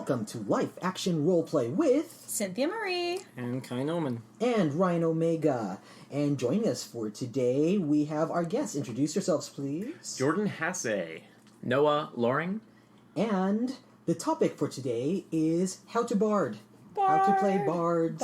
welcome to Life Action Roleplay with Cynthia Marie and Kai Norman and Ryan Omega. And joining us for today, we have our guests. Introduce yourselves, please. Jordan Hasse. Noah Loring. And the topic for today is how to bard. How to play bards.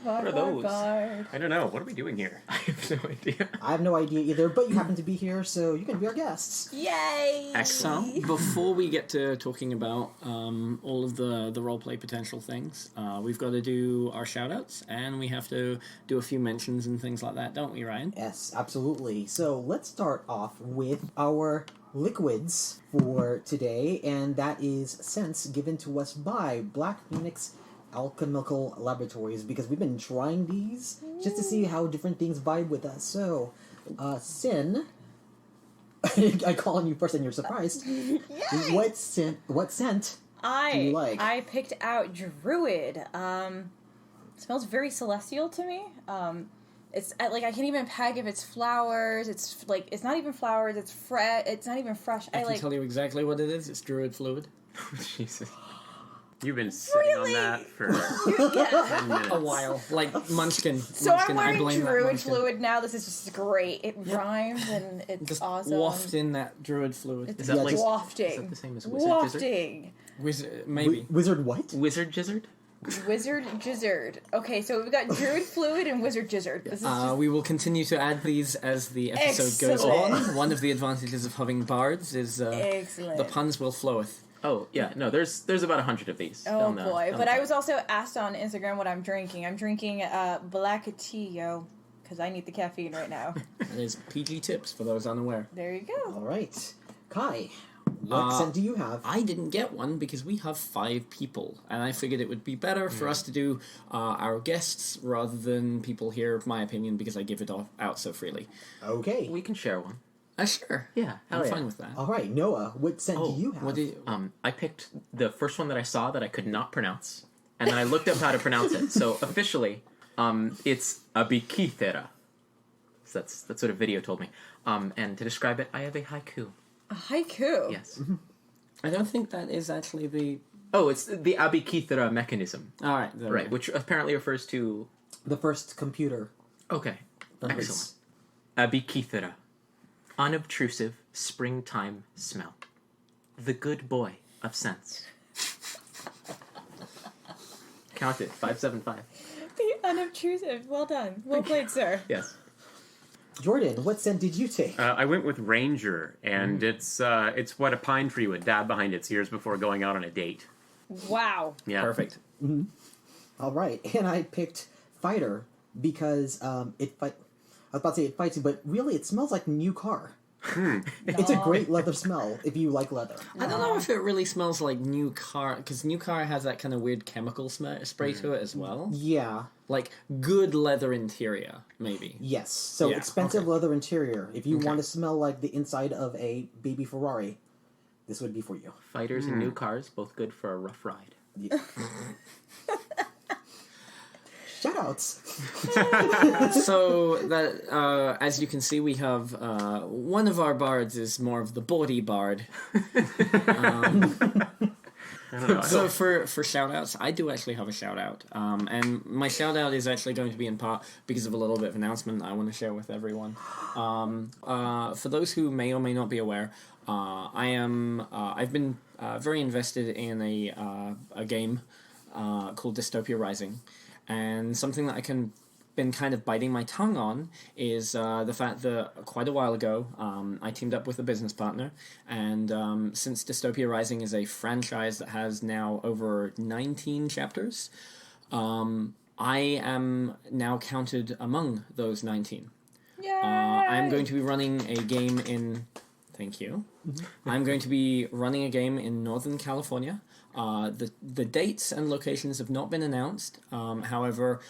What are those? I don't know. What are we doing here? I have no idea. I have no idea either, but you happen to be here, so you can be our guests. Yay! So, before we get to talking about all of the roleplay potential things, we've got to do our shout-outs, and we have to do a few mentions and things like that, don't we, Ryan? Yes, absolutely. So let's start off with our liquids for today, and that is scents given to us by Black Phoenix Alchemical Laboratories, because we've been trying these just to see how different things vibe with us. So, Sin, I call on you first and you're surprised. What scent do you like? I picked out Druid. Smells very celestial to me. It's like I can't even peg if it's flowers. It's like it's not even flowers. It's It's not even fresh. I can tell you exactly what it is. It's Druid fluid. Jesus. You've been sitting on that for 10 minutes. A while. Like Munchkin. So Munchkin, I'm wearing Druid Munchkin. fluid now. This is just great. It rhymes and it's Just awesome. waft in that Druid fluid. It's Is that like- wafting. Is that the same as Wizard Gizzard? Wafting. Maybe. Wizard what? Wizard Gizzard? Wizard Gizzard. Okay, so we've got Druid fluid and Wizard Gizzard. This is just... We will continue to add these as the episode goes Excellent. on. One of the advantages of having bards is Excellent. the puns will floweth. Oh, yeah. No, there's about 100 of these. Oh boy! But I was also asked on Instagram what I'm drinking. I'm drinking black tea, yo, because I need the caffeine right now. That is PG tips for those unaware. There you go. All right. Kai, what scent do you have? I didn't get one because we have 5 people, and I figured it would be better for us to do our guests rather than people hear my opinion because I give it out so freely. Okay. We can share one. Sure. Yeah. I'm fine with that. All right, Noah, what scent do you have? What do you... I picked the first one that I saw that I could not pronounce, and then I looked up how to pronounce it. So officially, it's abikithera. So that's what a video told me. And to describe it, I have a haiku. A haiku. Yes. I don't think that is actually the... Oh, it's the abikithera mechanism. All right. Right, which apparently refers to... The first computer. Okay, Birds. excellent. Abikithera. Unobtrusive springtime smell. The good boy of scents. Count it. 575. The unobtrusive. Well done. Well played, sir. Yes. Jordan, what scent did you take? I went with Ranger, and it's what a pine tree would dab behind its ears before going out on a date. Wow. Yeah. Perfect. All right, and I picked Fighter because I was about to say it fights you, but really it smells like a new car. It's a great leather smell if you like leather. I don't know if it really smells like new car, because new car has that kind of weird chemical spray to it as well. Yeah. Like good leather interior, maybe. Yes. So Yeah, expensive okay. leather interior. If you Okay. want to smell like the inside of a baby Ferrari, this would be for you. Fighters and new cars, both good for a rough ride. Yeah. Shoutouts. So that as you can see, we have one of our bards is more of the bawdy bard. So for shout-outs, I do actually have a shout-out. And my shout-out is actually going to be in part because of a little bit of announcement I want to share with everyone. For those who may or may not be aware, I've been very invested in a game called Dystopia Rising. And something that been kind of biting my tongue on is the fact that quite a while ago I teamed up with a business partner, and since Dystopia Rising is a franchise that has now over 19 chapters, I am now counted among those 19. Yay! I'm going to be running a game in... Thank you. I'm going to be running a game in Northern California. The dates and locations have not been announced. However,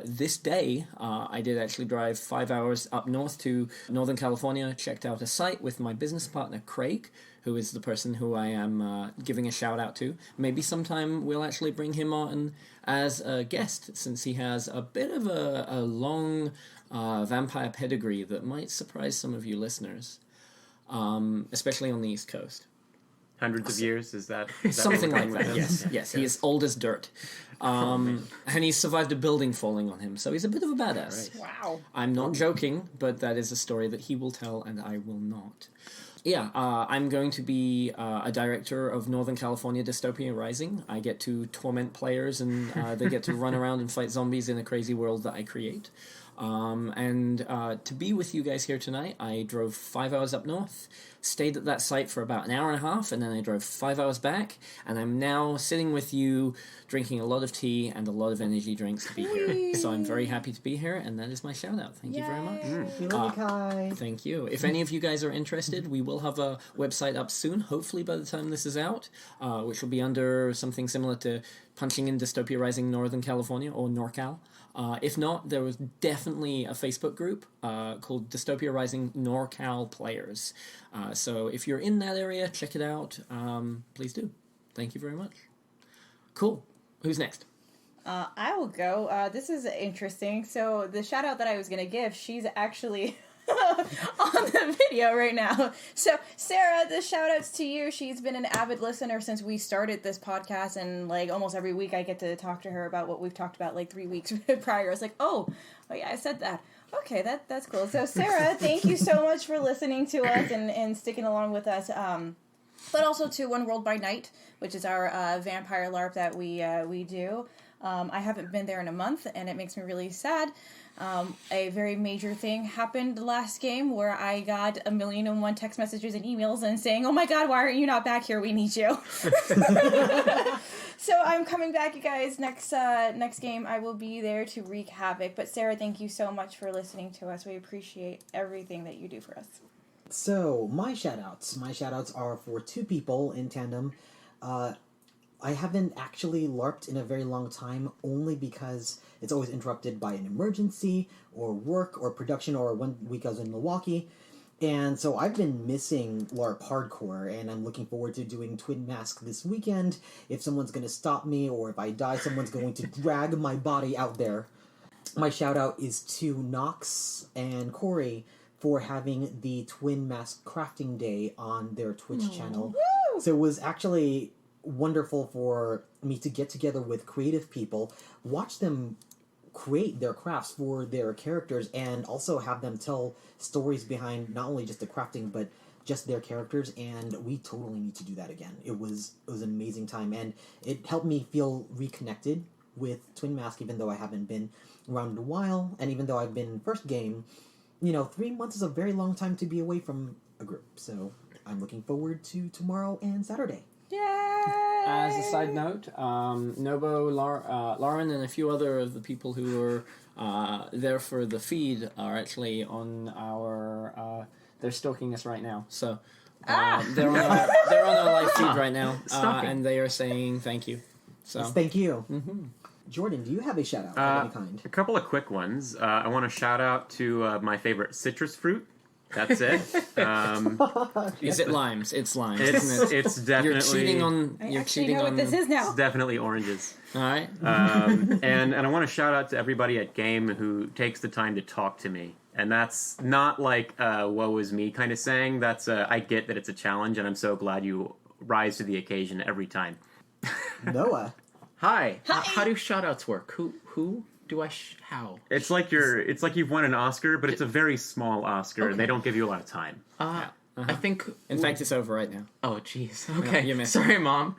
this day, I did actually drive 5 hours up north to Northern California, checked out a site with my business partner, Craig, who is the person who I am giving a shout out to. Maybe sometime we'll actually bring him on as a guest, since he has a bit of a long vampire pedigree that might surprise some of you listeners. Especially on the East Coast. Hundreds of years, is that what Something we're like going that, with? yes. He is old as dirt. And he's survived a building falling on him, so he's a bit of a badass. Wow. I'm not joking, but that is a story that he will tell, and I will not. Yeah, I'm going to be a director of Northern California Dystopia Rising. I get to torment players, and they get to run around and fight zombies in a crazy world that I create. And to be with you guys here tonight, I drove 5 hours up north, stayed at that site for about an hour and a half, and then I drove 5 hours back, and I'm now sitting with you, drinking a lot of tea and a lot of energy drinks to be here. So I'm very happy to be here, and that is my shout-out. Thank you very much. We love you, Kai. Thank you. If any of you guys are interested, we will have a website up soon, hopefully by the time this is out, which will be under something similar to Punching in Dystopia Rising Northern California, or NorCal. If not, there was definitely a Facebook group called Dystopia Rising NorCal Players. So if you're in that area, check it out. Please do. Thank you very much. Cool. Who's next? I will go. This is interesting. So the shout out that I was going to give, she's actually on the video right now. So Sarah, the shout outs to you. She's been an avid listener since we started this podcast, and like almost every week I get to talk to her about what we've talked about like 3 weeks prior. I was like, oh yeah, I said that. Okay, that's cool. So Sarah, thank you so much for listening to us and sticking along with us. But also to One World by Night, which is our vampire LARP that we do. I haven't been there in a month, and it makes me really sad. A very major thing happened the last game where I got 1,000,001 text messages and emails and saying, "Oh my God, why aren't you not back here? We need you." So I'm coming back, you guys. Next game, I will be there to wreak havoc. But Sarah, thank you so much for listening to us. We appreciate everything that you do for us. So, my shout-outs are for two people in tandem. I haven't actually LARPed in a very long time, only because it's always interrupted by an emergency, or work, or production, or 1 week I was in Milwaukee. And so I've been missing LARP hardcore, and I'm looking forward to doing Twin Mask this weekend. If someone's going to stop me, or if I die, someone's going to drag my body out there. My shout-out is to Nox and Corey for having the Twin Mask Crafting Day on their Twitch channel. Woo! So it was actually wonderful for me to get together with creative people, watch them create their crafts for their characters, and also have them tell stories behind not only just the crafting, but just their characters, and we totally need to do that again. It was an amazing time, and it helped me feel reconnected with Twin Mask, even though I haven't been around in a while, and even though I've been first game. 3 months is a very long time to be away from a group, so I'm looking forward to tomorrow and Saturday. Yay! As a side note, Nobo, Lauren, and a few other of the people who were there for the feed are actually on our... they're stalking us right now, so they're on our live feed right now, and they are saying thank you. So Yes, thank you. Mm-hmm. Jordan, do you have a shout-out of any kind? A couple of quick ones. I want to shout out to my favorite citrus fruit. That's it. Is it limes? It's limes. It's definitely... You're cheating on... I You're actually cheating know on... what this is now. It's definitely oranges. All right. And I want to shout out to everybody at Game who takes the time to talk to me. And that's not like woe is me kind of saying. That's I get that it's a challenge, and I'm so glad you rise to the occasion every time. Noah. Hi. How do shoutouts work? Who do I how? It's like you've won an Oscar, but it's a very small Oscar, Okay. and they don't give you a lot of time. I think. In fact, it's over right now. Oh, jeez. Okay. you missed Sorry, Mom.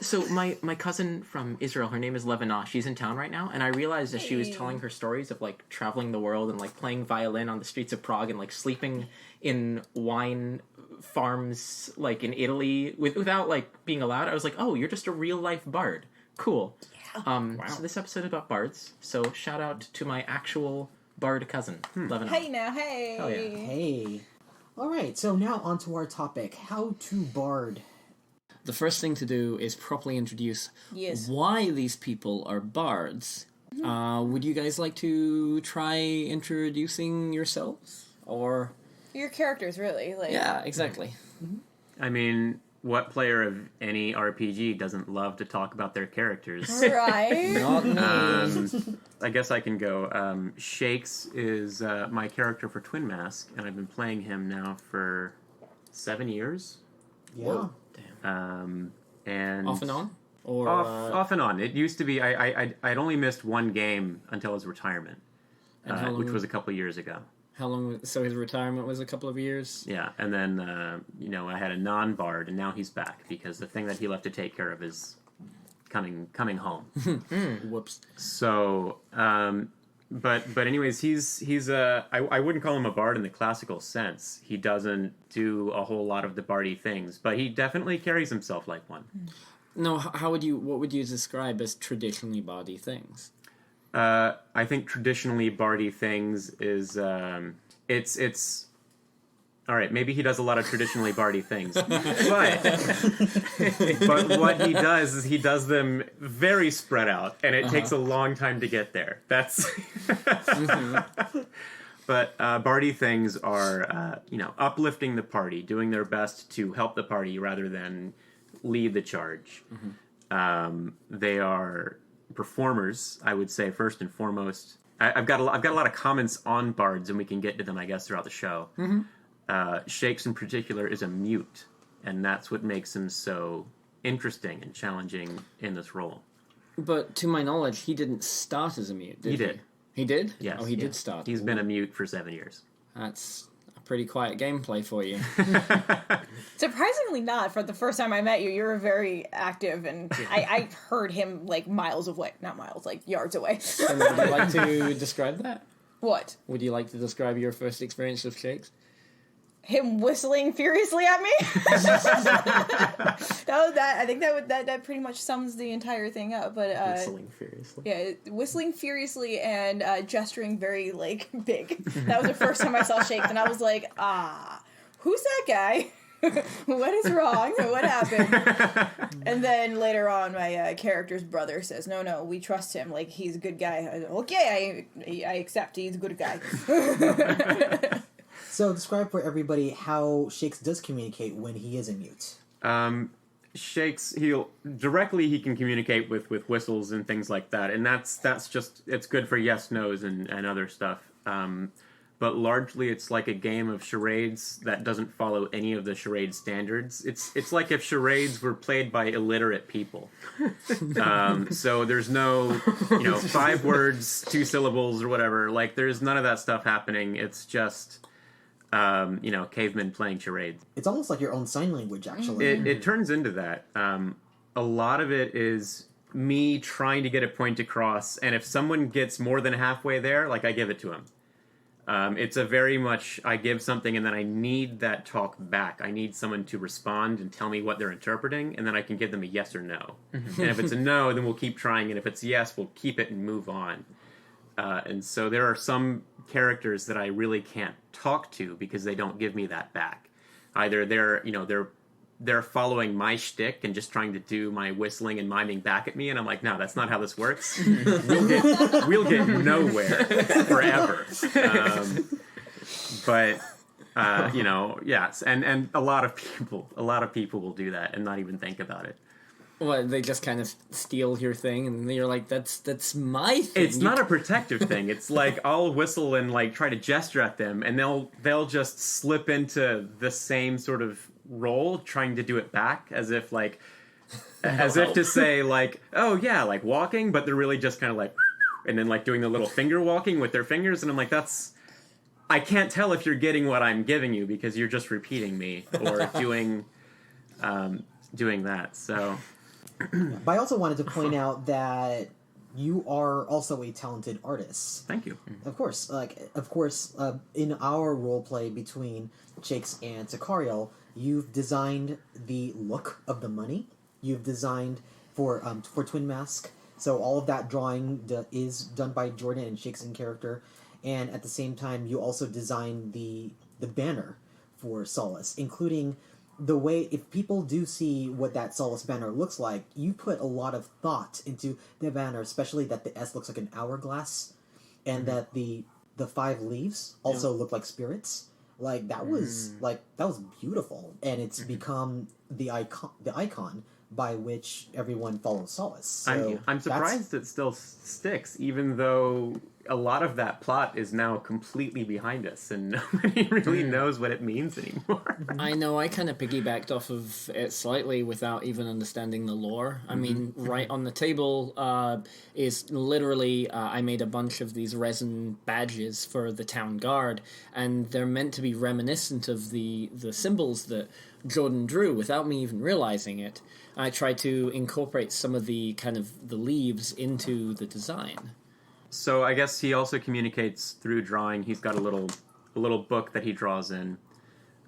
So my cousin from Israel, her name is Levanah. She's in town right now, and I realized as she was telling her stories of like traveling the world and like playing violin on the streets of Prague and like sleeping in wine farms like in Italy without like being allowed, I was like, oh, you're just a real life bard. Cool. Yeah. So this episode is about bards. So shout out to my actual bard cousin, Levanah. Hey now, hey. Hell yeah. Hey. All right, so now on to our topic, how to bard. The first thing to do is properly introduce why these people are bards. Would you guys like to try introducing yourselves? Or... Your characters, really. Like. Yeah, exactly. I mean, what player of any RPG doesn't love to talk about their characters? Right? Not me. I guess I can go. Shakes is my character for Twin Mask, and I've been playing him now for 7 years. Yeah. And Off and on? Or off and on. It used to be I'd only missed one game until his retirement, And how long- which was a couple years ago. How long? So his retirement was a couple of years. Yeah, and then I had a non-bard, and now he's back because the thing that he left to take care of is coming home. Whoops. So, but anyways, he's I wouldn't call him a bard in the classical sense. He doesn't do a whole lot of the bardy things, but he definitely carries himself like one. No, what would you describe as traditionally body things? I think traditionally bardy things is it's all right. Maybe he does a lot of traditionally bardy things, but what he does is he does them very spread out, and it takes a long time to get there. That's But bardy things are uplifting the party, doing their best to help the party rather than lead the charge. They are performers, I would say, first and foremost. I've got a lot of comments on bards, and we can get to them, I guess, throughout the show. Shakes in particular is a mute, and that's what makes him so interesting and challenging in this role. But to my knowledge, he didn't start as a mute, did he? He did. He did? Yes. Oh, he did start. He's been a mute for 7 years. That's a pretty quiet gameplay for you. Surprisingly not. For the first time I met you, you were very active, and I heard him like miles away. Not miles, like yards away. And would you like to describe that? What? Would you like to describe your first experience of Shakes? Him whistling furiously at me? I think that pretty much sums the entire thing up. But Whistling furiously. yeah, whistling furiously and gesturing very like big. That was the first time I saw Shakes, and I was like, who's that guy? What is wrong? What happened? And then later on, my character's brother says, no, we trust him. Like, he's a good guy. I go, okay, I accept. He's a good guy. So describe for everybody how Shakes does communicate when he is in mute. Shakes, he can communicate with whistles and things like that, and that's just, it's good for yes, nos, and other stuff. But largely it's like a game of charades that doesn't follow any of the charade standards. It's like if charades were played by illiterate people. So there's no 5 words, 2 syllables or whatever. Like, there's none of that stuff happening. It's just cavemen playing charades. It's almost like your own sign language, actually. It turns into that. A lot of it is me trying to get a point across, and if someone gets more than halfway there, like, I give it to him. It's a very much, I give something and then I need that talk back. I need someone to respond and tell me what they're interpreting, and then I can give them a yes or no. And if it's a no, then we'll keep trying, and if it's yes, we'll keep it and move on. And so there are some characters that I really can't talk to because they don't give me that back. Either they're following my shtick and just trying to do my whistling and miming back at me, and I'm like, no, that's not how this works. We'll get nowhere forever. Yes, and a lot of people will do that and not even think about it. Well, they just kind of steal your thing, and you're like, that's my thing. It's not a protective thing. It's like, I'll whistle and like try to gesture at them, and they'll just slip into the same sort of role, trying to do it back, as if to say like, oh yeah, like walking, but they're really just kind of like, and then like doing the little finger walking with their fingers, and I'm like, I can't tell if you're getting what I'm giving you because you're just repeating me or doing that. So. But I also wanted to point out that you are also a talented artist. Thank you. Of course, in our role play between Shakes and Sicario, you've designed the look of the money. You've designed for Twin Mask, so all of that drawing is done by Jordan and Shakes in character, and at the same time, you also designed the banner for Solace, including the way, if people do see what that Solace banner looks like, you put a lot of thought into the banner, especially that the S looks like an hourglass, and that the 5 leaves also look like spirits. Like that was beautiful, and it's become the icon by which everyone follows Solace. So I'm surprised it still sticks, even though a lot of that plot is now completely behind us, and nobody really knows what it means anymore. I know, I kind of piggybacked off of it slightly without even understanding the lore. I mean, right on the table is literally, I made a bunch of these resin badges for the town guard, and they're meant to be reminiscent of the symbols that Jordan drew without me even realizing it. I tried to incorporate some of the kind of the leaves into the design. So I guess he also communicates through drawing. He's got a little book that he draws in,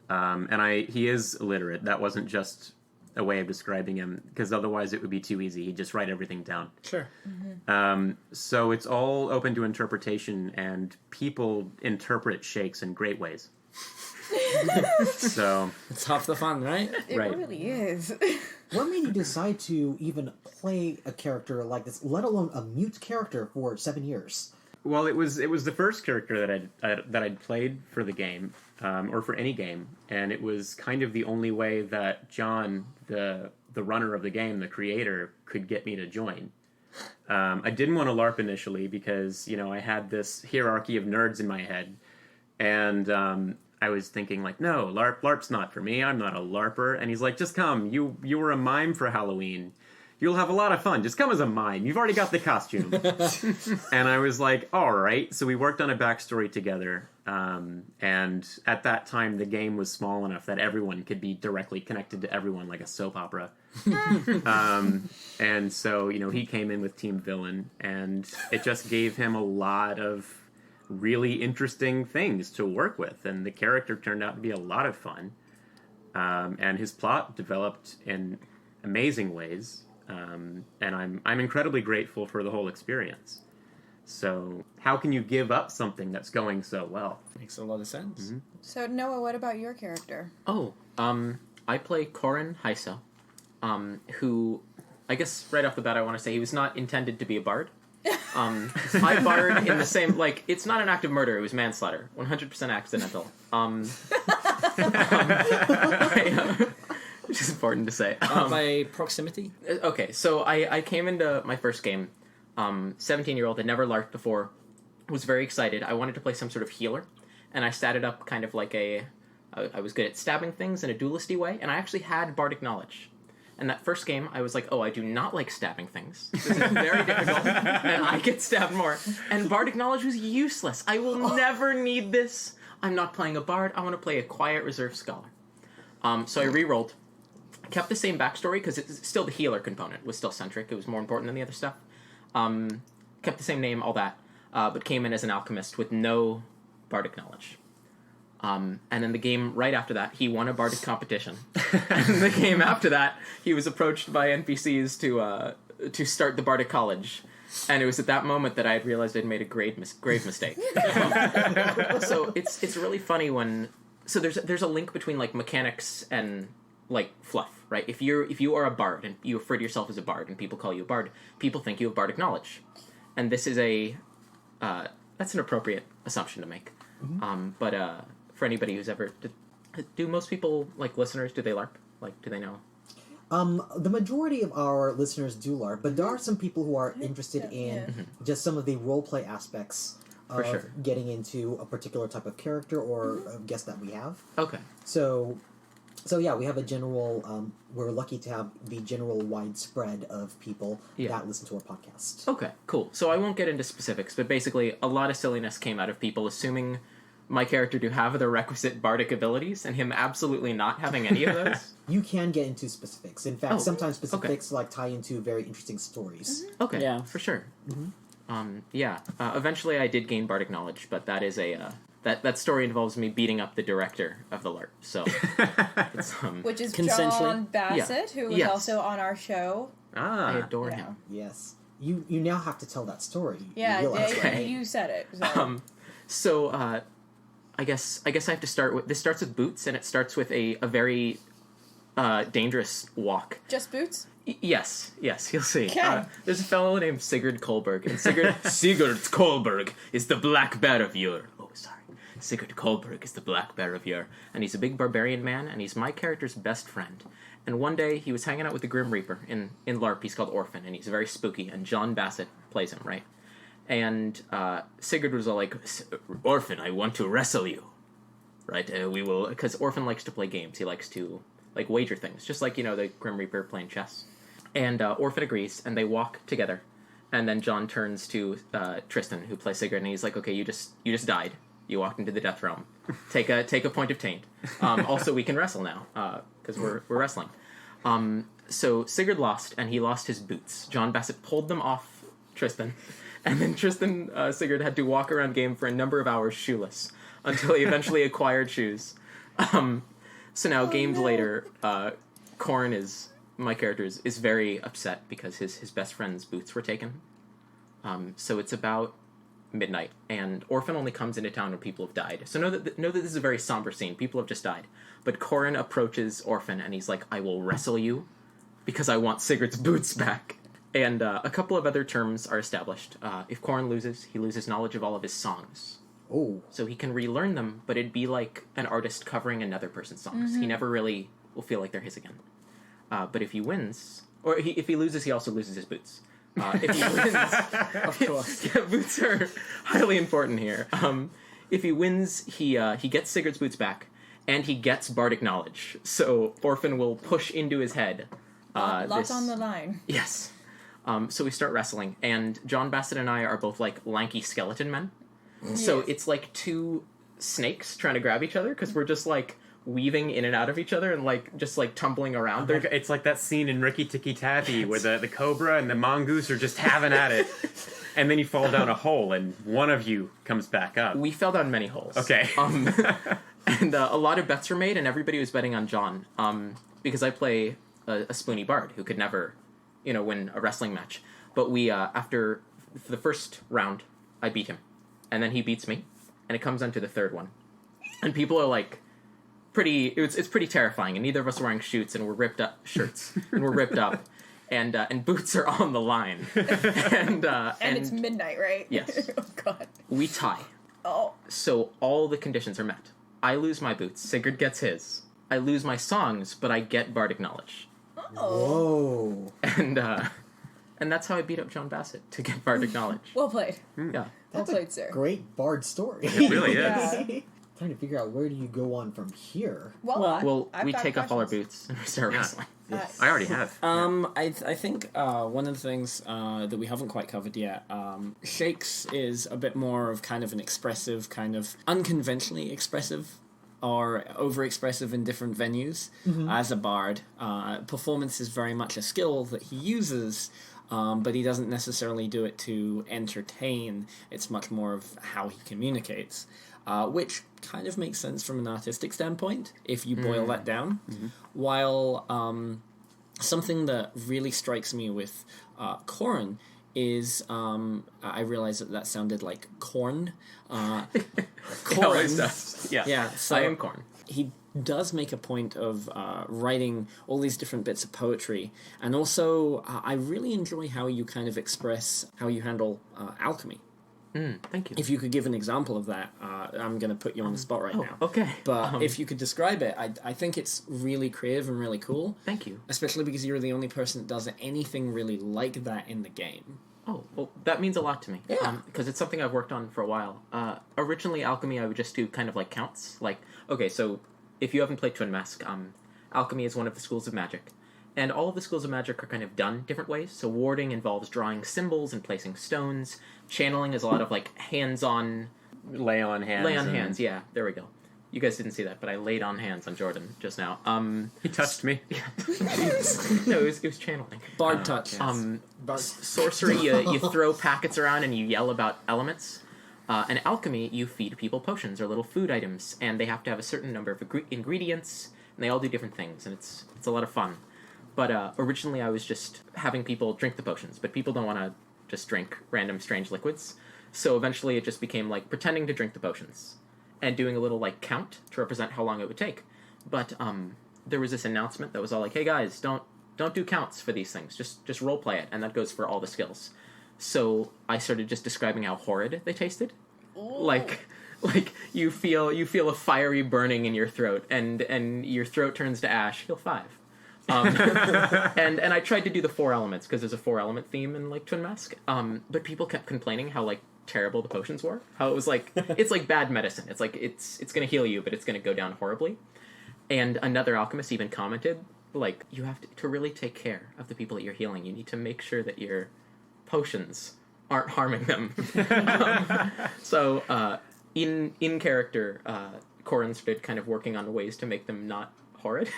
and he is illiterate. That wasn't just a way of describing him, because otherwise it would be too easy. He'd just write everything down. Sure. So it's all open to interpretation, and people interpret shakes in great ways. So It's half the fun, right? It Right. really is. what made you decide to even play a character like this, let alone a mute character, for 7 years? Well, it was the first character that I'd played for the game, or for any game, and it was kind of the only way that John, the runner of the game, the creator, could get me to join. I didn't want to LARP initially because I had this hierarchy of nerds in my head, and I was thinking like, no, LARP's not for me. I'm not a LARPer. And he's like, just come. You were a mime for Halloween. You'll have a lot of fun. Just come as a mime. You've already got the costume. And I was like, all right. So we worked on a backstory together. And at that time, the game was small enough that everyone could be directly connected to everyone, like a soap opera. And so, he came in with Team Villain, and it just gave him a lot of really interesting things to work with. And the character turned out to be a lot of fun. And his plot developed in amazing ways. And I'm incredibly grateful for the whole experience. So how can you give up something that's going so well? Makes a lot of sense. So, Noah, what about your character? I play Corin Heiso, who, I guess right off the bat I want to say he was not intended to be a bard. I bard in the same, it's not an act of murder, it was manslaughter. 100% accidental. Which is important to say. By proximity? Okay, so I came into my first game, 17-year-old, had never LARPed before, was very excited. I wanted to play some sort of healer, and I sat it up kind of like I was good at stabbing things in a duelisty way, and I actually had bardic knowledge. And that first game, I was like, I do not like stabbing things. This is very difficult, and I get stabbed more. And bardic knowledge was useless. I will never need this. I'm not playing a bard. I want to play a quiet, reserved scholar. So I re-rolled. Kept the same backstory, because it's still the healer component was still centric. It was more important than the other stuff. Kept the same name, all that. But came in as an alchemist with no bardic knowledge. And then the game right after that, he won a bardic competition. And the game after that, he was approached by NPCs to start the bardic college. And it was at that moment that I had realized I'd made a grave mistake. So it's really funny when... So there's a link between, mechanics and, fluff, right? If you are a bard, and you refer to yourself as a bard, and people call you a bard, people think you have bardic knowledge. And this is that's an appropriate assumption to make. But for anybody who's ever... Do most people, listeners, do they LARP? Do they know? The majority of our listeners do LARP, but there are some people who are interested in just some of the roleplay aspects of getting into a particular type of character or a guest that we have. Okay. So yeah, we have a general... we're lucky to have the general widespread of people that listen to our podcast. Okay, cool. So I won't get into specifics, but basically a lot of silliness came out of people assuming my character to have the requisite bardic abilities, and him absolutely not having any of those. You can get into specifics. In fact, sometimes specifics tie into very interesting stories. Okay, Yeah. for sure. Eventually I did gain bardic knowledge, but that is that story involves me beating up the director of the LARP. So, it's, Which is consensually. John Bassett, who was also on our show. I adore him. Yes. You now have to tell that story. Yeah, You realize that. you said it. So. So I guess I have to start with... This starts with boots, and it starts with a very dangerous walk. Just boots? Yes, you'll see. Okay. There's a fellow named Sigurd Kolberg, and Sigurd Kolberg is the black bear of your... Oh, sorry. Sigurd Kolberg is the Black Bear of Ur, and he's a big barbarian man, and he's my character's best friend. And one day, he was hanging out with the Grim Reaper in LARP. He's called Orphan, and he's very spooky, and John Bassett plays him, right? And Sigurd was all like, Orphan, I want to wrestle you. Right? We will... Because Orphan likes to play games. He likes to, like, wager things. Just like, the Grim Reaper playing chess. And Orphan agrees, and they walk together. And then John turns to Tristan, who plays Sigurd, and he's like, okay, you just died. You walked into the Death Realm. Take a point of taint. Also, we can wrestle now, because we're wrestling. So Sigurd lost, and he lost his boots. John Bassett pulled them off Tristan, and then Sigurd had to walk around game for a number of hours shoeless, until he eventually acquired shoes. So now, games later, Corrin my character is very upset because his best friend's boots were taken. So it's about midnight, and Orphan only comes into town when people have died. So know that this is a very somber scene. People have just died. But Corrin approaches Orphan, and he's like, I will wrestle you, because I want Sigurd's boots back. And a couple of other terms are established. If Corrin loses, he loses knowledge of all of his songs. Oh. So he can relearn them, but it'd be like an artist covering another person's songs. Mm-hmm. He never really will feel like they're his again. But if he wins, or if he loses, he also loses his boots. If he wins, Of course. yeah, boots are highly important here. If he wins, he gets Sigurd's boots back, and he gets bardic knowledge. So Orphan will push into his head. Lots on the line. Yes. So we start wrestling, and John Bassett and I are both like lanky skeleton men. So it's like two snakes trying to grab each other, because we're just like weaving in and out of each other and like just like tumbling around. It's like that scene in Ricky Tikki Tavi where the cobra and the mongoose are just having at it. And then you fall down a hole and one of you comes back up. We fell down many holes. Okay. And a lot of bets were made, and everybody was betting on John, because I play a spoony bard who could never, win a wrestling match. But we, after the first round, I beat him. And then he beats me, and it comes on to the third one. And people are like, it's pretty terrifying, and neither of us are wearing shirts, and we're ripped up, and boots are on the line. And it's midnight, right? Yes. Oh, God. We tie. Oh. So all the conditions are met. I lose my boots, Sigurd gets his. I lose my songs, but I get bardic knowledge. Whoa. And that's how I beat up John Bassett, to get bardic knowledge. Well played. Yeah. That's Well played, sir. Great bard story. It really is. Yeah. Trying to figure out where do you go on from here. Well, I've we got take off all our questions. boots and we start Yeah. wrestling. I already have. I think one of the things that we haven't quite covered yet, Shakes is a bit more of kind of an expressive, kind of unconventionally expressive or over-expressive in different venues as a bard. Performance is very much a skill that he uses, but he doesn't necessarily do it to entertain. It's much more of how he communicates, which kind of makes sense from an artistic standpoint if you boil that down. While something that really strikes me with Corrin is I realize that sounded like corn. It always does. Yeah. Yeah, so I am Corn. he does make a point of writing all these different bits of poetry, and also I really enjoy how you kind of express how you handle alchemy. Thank you. If you could give an example of that, I'm going to put you on the spot right now. Okay. But if you could describe it, I think it's really creative and really cool. Thank you. Especially because you're the only person that does anything really like that in the game. Oh, well, that means a lot to me. Yeah. Because it's something I've worked on for a while. Originally, alchemy, I would just do kind of like counts. Like, okay, so if you haven't played Twin Mask, alchemy is one of the schools of magic. And all of the schools of magic are kind of done different ways. So warding involves drawing symbols and placing stones. Channeling is a lot of like hands-on... Lay on hands. Lay on hands, yeah. There we go. You guys didn't see that, but I laid on hands on Jordan just now. He touched me. No, it was channeling. Bard touch. Sorcery, you throw packets around and you yell about elements. And alchemy, you feed people potions or little food items, and they have to have a certain number of ingredients, and they all do different things, and it's a lot of fun. But originally I was just having people drink the potions, but people don't want to just drink random strange liquids. So eventually it just became like pretending to drink the potions and doing a little like count to represent how long it would take. But there was this announcement that was all like, hey guys, don't do counts for these things. Just role play it, and that goes for all the skills. So I started just describing how horrid they tasted. Like like you feel a fiery burning in your throat, and your throat turns to ash. Heal 5. And I tried to do the 4 elements because there's a 4 element theme in like Twin Mask. But people kept complaining how like terrible the potions were. How it was like it's like bad medicine. It's like it's gonna heal you, but it's gonna go down horribly. And another alchemist even commented, like, you have to really take care of the people that you're healing. You need to make sure that your potions aren't harming them. So in character, Corin started kind of working on ways to make them not horrid.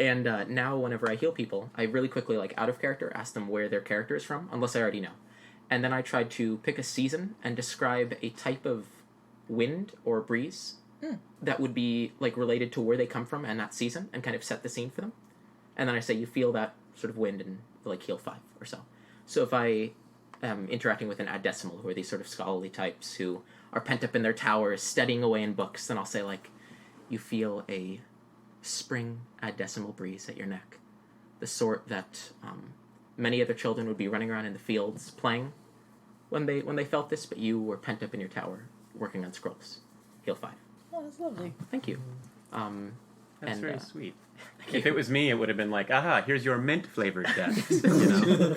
And now whenever I heal people, I really quickly, like, out of character, ask them where their character is from, unless I already know. And then I tried to pick a season and describe a type of wind or breeze that would be, like, related to where they come from and that season, and kind of set the scene for them. And then I say, you feel that sort of wind, and, like, heal 5 or so. So if I am interacting with an addecimal, who are these sort of scholarly types who are pent up in their towers, studying away in books, then I'll say, like, you feel a spring addecimal breeze at your neck. The sort that many other children would be running around in the fields playing when they felt this, but you were pent up in your tower working on scrolls. Heal 5. Oh, that's lovely. Thank you. That's very sweet. you. If it was me, it would have been like, aha, here's your mint-flavored death. You know?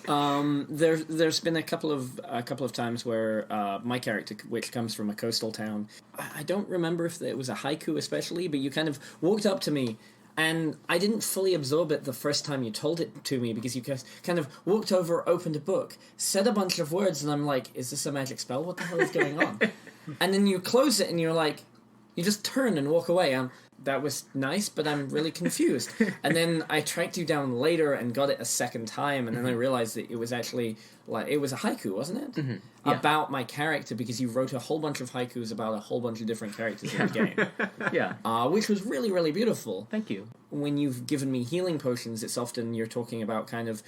Yeah. There's been a couple of times where my character, which comes from a coastal town, I don't remember if it was a haiku especially, but you kind of walked up to me, and I didn't fully absorb it the first time you told it to me, because you kind of walked over, opened a book, said a bunch of words, and I'm like, is this a magic spell? What the hell is going on? And then you close it, and you're like, you just turn and walk away. That was nice, but I'm really confused. And then I tracked you down later and got it a second time, and then I realized that it was actually, like, it was a haiku, wasn't it? Mm-hmm. Yeah. About my character, because you wrote a whole bunch of haikus about a whole bunch of different characters in the game. Yeah. Which was really, really beautiful. Thank you. When you've given me healing potions, it's often you're talking about kind of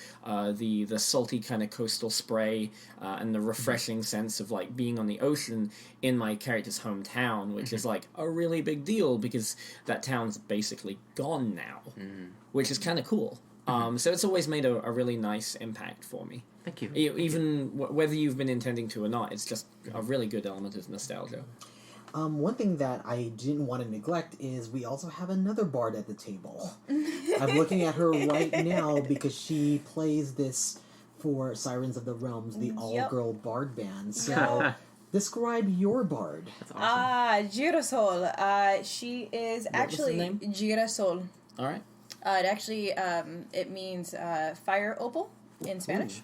the salty kind of coastal spray and the refreshing sense of, like, being on the ocean in my character's hometown, which is, like, a really big deal because that town's basically gone now, which is kind of cool. So it's always made a really nice impact for me. Thank you. Even whether you've been intending to or not, it's just a really good element of nostalgia. One thing that I didn't want to neglect is we also have another bard at the table. I'm looking at her right now because she plays this for Sirens of the Realms, the all-girl bard band. So describe your bard. That's awesome. Girasol. She is actually What was the Girasol. All right. It actually it means fire opal in Spanish.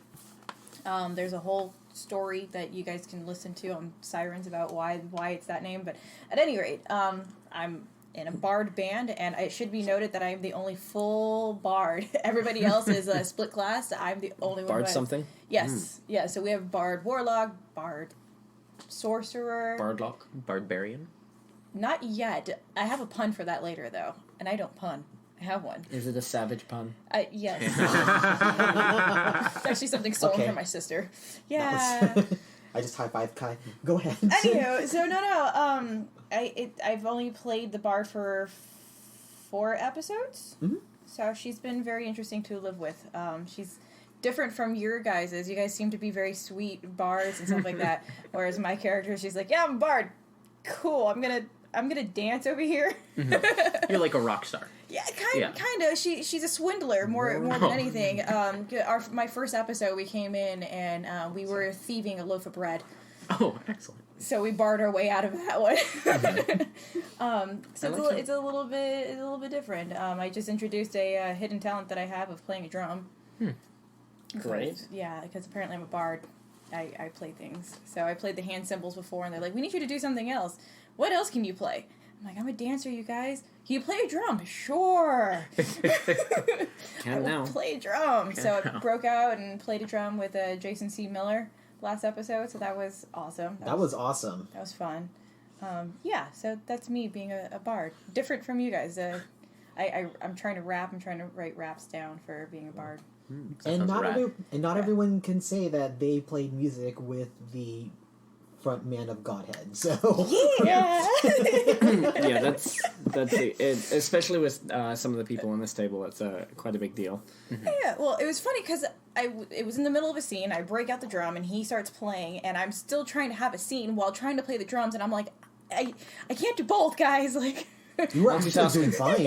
There's a whole story that you guys can listen to on Sirens about why it's that name. But at any rate, I'm in a bard band, and it should be noted that I'm the only full bard. Everybody else is a split class. I'm the only one. Bard something? Yes. Yeah, so we have bard warlock, bard sorcerer. Bardlock? Barbarian? Not yet. I have a pun for that later, though. And I don't pun. I have one. Is it a savage pun? Yes. It's actually something stolen from my sister. Yeah. I just high-fived Kai. Go ahead. Anywho, so no. I've only played the bard for 4 episodes. Mm-hmm. So she's been very interesting to live with. She's different from your guys's. You guys seem to be very sweet bards and stuff like that. Whereas my character, she's like, yeah, I'm a bard. Cool. I'm gonna dance over here. You're like a rock star. Yeah, kind of. She's a swindler more than anything. My first episode, we came in and we were thieving a loaf of bread. Oh, excellent. So we barred our way out of that one. So it's a little bit different. I just introduced a hidden talent that I have of playing a drum. Great. Yeah, because apparently I'm a bard. I play things. So I played the hand cymbals before, and they're like, we need you to do something else. What else can you play? I'm like, I'm a dancer, you guys. Can you play a drum? Sure. I will play a drum. So I broke out and played a drum with Jason C. Miller last episode, so that was awesome. That was awesome. That was fun. Yeah, so that's me being a bard. Different from you guys. I'm trying to rap. I'm trying to write raps down for being a bard. And not everyone can say that they played music with the frontman of Godhead. So Yeah. Yeah, that's it, especially with some of the people on this table. It's quite a big deal. Yeah, well, it was funny because it was in the middle of a scene. I break out the drum and he starts playing, and I'm still trying to have a scene while trying to play the drums, and I'm like, I can't do both, guys. Like, you were actually still doing fine.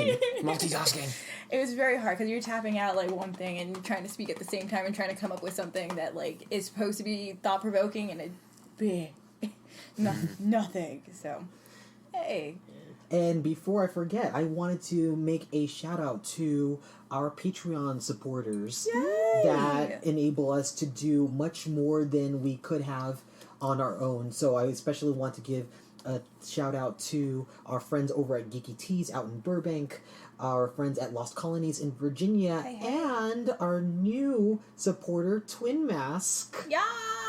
Multitasking. it was very hard because you're tapping out like one thing and trying to speak at the same time and trying to come up with something that like is supposed to be thought provoking and nothing. So, hey. And before I forget, I wanted to make a shout out to our Patreon supporters Yay! that enable us to do much more than we could have on our own. So I especially want to give a shout out to our friends over at Geeky Teas out in Burbank, our friends at Lost Colonies in Virginia, Hey. and our new supporter, Twin Mask. Yeah.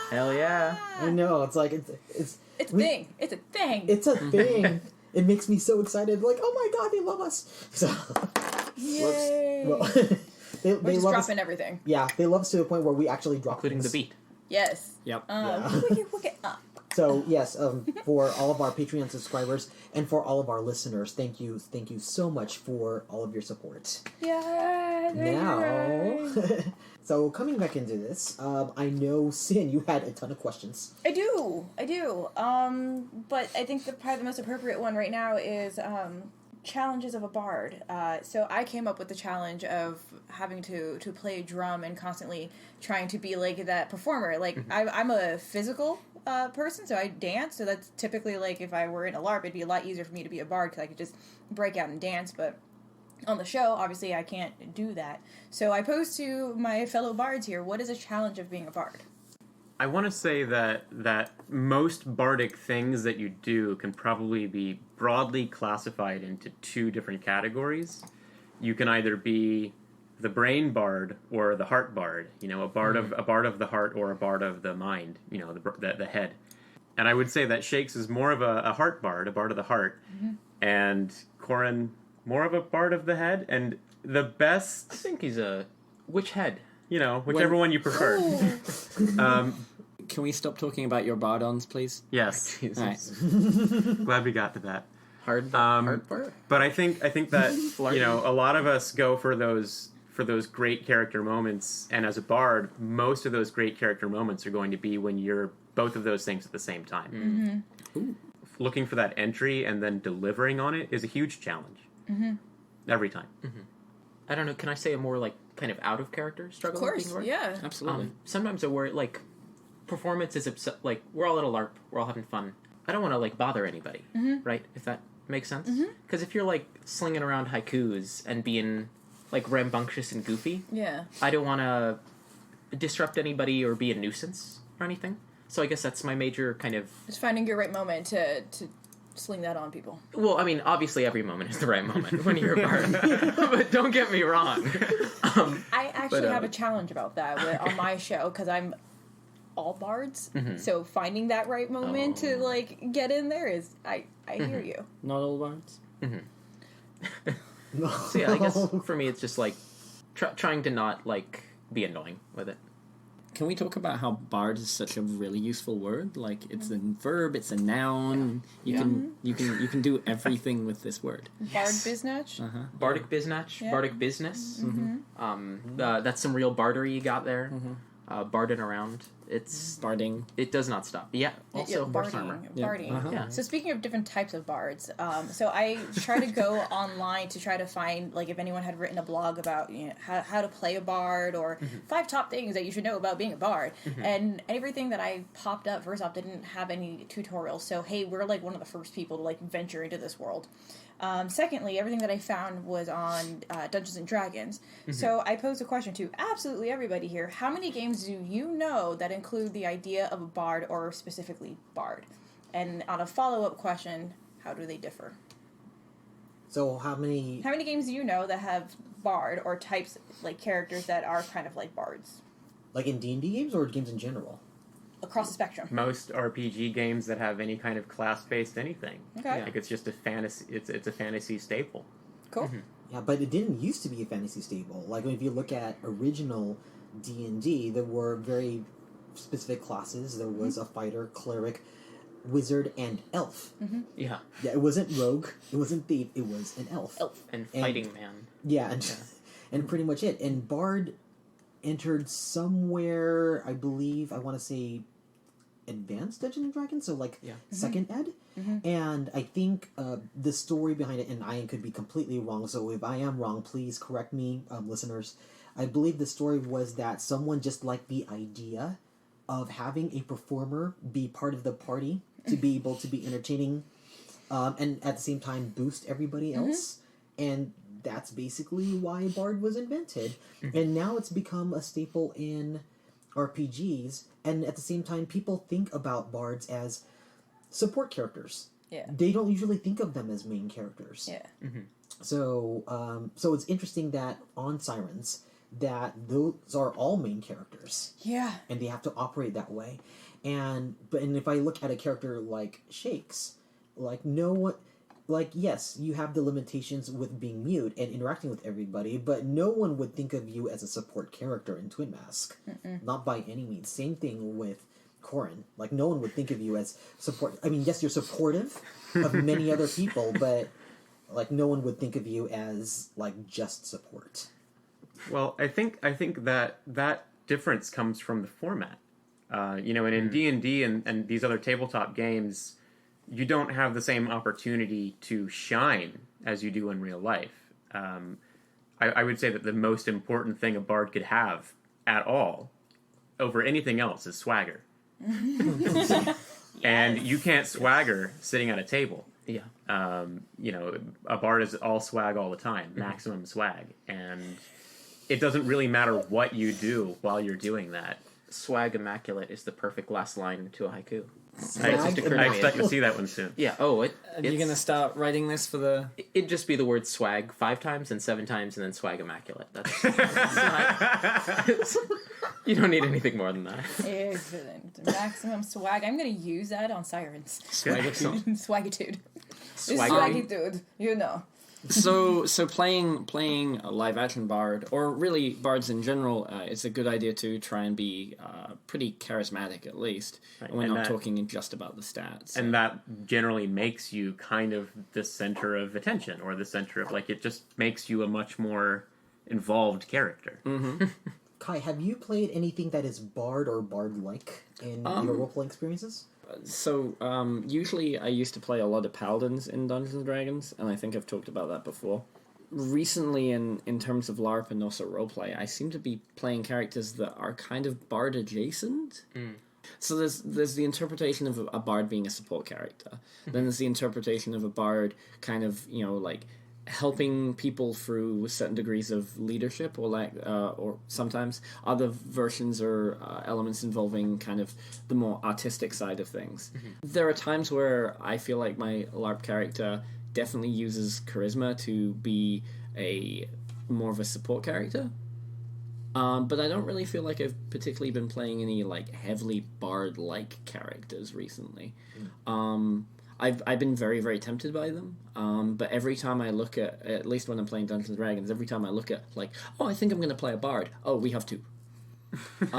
Hell yeah. I know, it's like, It's a thing. It's a thing. It's a thing. It makes me so excited. Like, oh my god, they love us. So, Yay. well, they We're just love us. dropping everything. Yeah, they love us to the point where we actually drop Including the things. beat. Yes. Yep. Yeah. Wicked. So yes, for all of our Patreon subscribers and for all of our listeners, thank you so much for all of your support. Yeah. Now, so coming back into this, I know Sin, you had a ton of questions. I do. But I think probably the most appropriate one right now is challenges of a bard. So I came up with the challenge of having to play drum and constantly trying to be like that performer. Like I'm a physical person, so I dance. So that's typically like if I were in a LARP, it'd be a lot easier for me to be a bard because I could just break out and dance. But on the show, obviously, I can't do that. So I pose to my fellow bards here, what is a challenge of being a bard? I want to say that most bardic things that you do can probably be broadly classified into two different categories. You can either be the brain bard or the heart bard. You know, a bard of the heart or a bard of the mind. You know, the head. And I would say that Shakes is more of a heart bard, a bard of the heart, and Corin more of a bard of the head. And the best, I think he's a... Which head? you know, whichever one you prefer. Can we stop talking about your bardons, please? Yes, Right. glad we got to that. Hard part? But I think that you know, a lot of us go for those great character moments, and as a bard, most of those great character moments are going to be when you're both of those things at the same time. Looking for that entry and then delivering on it is a huge challenge. Every time. I don't know, can I say a more, like, kind of out-of-character struggle? Of course, being a bard? yeah. Absolutely. Sometimes I worry, like, performance is, like, we're all at a LARP, we're all having fun. I don't want to, like, bother anybody, right? If that makes sense? Because if you're, like, slinging around haikus and being, like, rambunctious and goofy, Yeah. I don't want to disrupt anybody or be a nuisance or anything. So I guess that's my major kind of... Just finding your right moment to sling that on people. Well, I mean, obviously every moment is the right moment when you're a bard. But don't get me wrong. I actually have a challenge about that on my show, because I'm all bards. So finding that right moment to, like, get in there is... I hear you. Not all bards? So yeah, I guess for me it's just, like, trying to not, like, be annoying with it. Can we talk about how bard is such a really useful word? Like, it's a verb, it's a noun. You can do everything with this word. Bard biznatch. Bardic biznatch, Yeah. bardic business. That's some real bartery you got there. Barding around. It's Barding. It does not stop. Yeah. Also, horse armor. Barding. Yeah. So speaking of different types of bards, so I try to go online to try to find, like, if anyone had written a blog about, you know, how to play a bard, or 5 top things that you should know about being a bard. And everything that I popped up, first off, didn't have any tutorials. So, hey, we're, like, one of the first people to, like, venture into this world. Secondly, everything that I found was on Dungeons & Dragons. So I posed a question to absolutely everybody here. How many games do you know that include the idea of a bard, or specifically bard? And on a follow-up question, how do they differ? So how many games do you know that have bard, or types, like, characters that are kind of like bards? like in D&D games or games in general? Across the spectrum. Most RPG games that have any kind of class-based anything. Okay. Like, it's just a fantasy. It's a fantasy staple. Cool. Yeah, but it didn't used to be a fantasy staple. Like, if you look at original D&D, there were very specific classes. There was a fighter, cleric, wizard, and elf. Yeah. Yeah, it wasn't rogue, it wasn't thief, it was an elf. And fighting man. Yeah, and pretty much it. And Bard entered somewhere, I believe, I want to say Advanced Dungeons and Dragons, so like second ed. And I think the story behind it, and I could be completely wrong, so if I am wrong, please correct me, listeners. I believe the story was that someone just liked the idea of having a performer be part of the party to be able to be entertaining, and at the same time boost everybody else. And that's basically why Bard was invented. And now it's become a staple in RPGs, and at the same time people think about bards as support characters. Yeah. They don't usually think of them as main characters. Yeah. So so it's interesting that on Sirens that those are all main characters. Yeah. And they have to operate that way. And if I look at a character like Shakes, like no one, like yes, you have the limitations with being mute and interacting with everybody, but no one would think of you as a support character in Twin Mask. Not by any means. Same thing with Corin. Like no one would think of you as support. I mean, yes, you're supportive of many other people, but like no one would think of you as like just support. Well, I think that difference comes from the format. And in D&D and these other tabletop games, you don't have the same opportunity to shine as you do in real life. I would say that the most important thing a bard could have at all, over anything else, is swagger. And you can't swagger sitting at a table. Yeah. A bard is all swag all the time, maximum swag. And it doesn't really matter what you do while you're doing that. Swag immaculate is the perfect last line to a haiku. I expect to see that one soon. Yeah. Oh, Are you going to start writing this for the... It'd just be the word swag 5 times and 7 times and then swag immaculate. That's you don't need anything more than that. Excellent. Maximum swag. I'm going to use that on Sirens. Swagitude? Swagitude. Swaggery. Swagitude. You know. So playing a live action bard, or really bards in general, it's a good idea to try and be pretty charismatic at least. Right. And we're And not that- talking just about the stats. And that generally makes you kind of the center of attention, or the center of, like, it just makes you a much more involved character. Kai, have you played anything that is bard or bard-like in your role-playing experiences? So, usually I used to play a lot of paladins in Dungeons & Dragons, and I think I've talked about that before. Recently, in terms of LARP and also roleplay, I seem to be playing characters that are kind of bard-adjacent. So there's the interpretation of a bard being a support character. Then there's the interpretation of a bard kind of, like, helping people through certain degrees of leadership, or sometimes other versions or elements involving kind of the more artistic side of things. There are times where I feel like my LARP character definitely uses charisma to be more of a support character. But I don't really feel like I've particularly been playing any like heavily bard-like characters recently. I've been very, very tempted by them, but every time I look at least when I'm playing Dungeons & Dragons, every time I look at, like, I think I'm going to play a bard. Oh, we have 2. You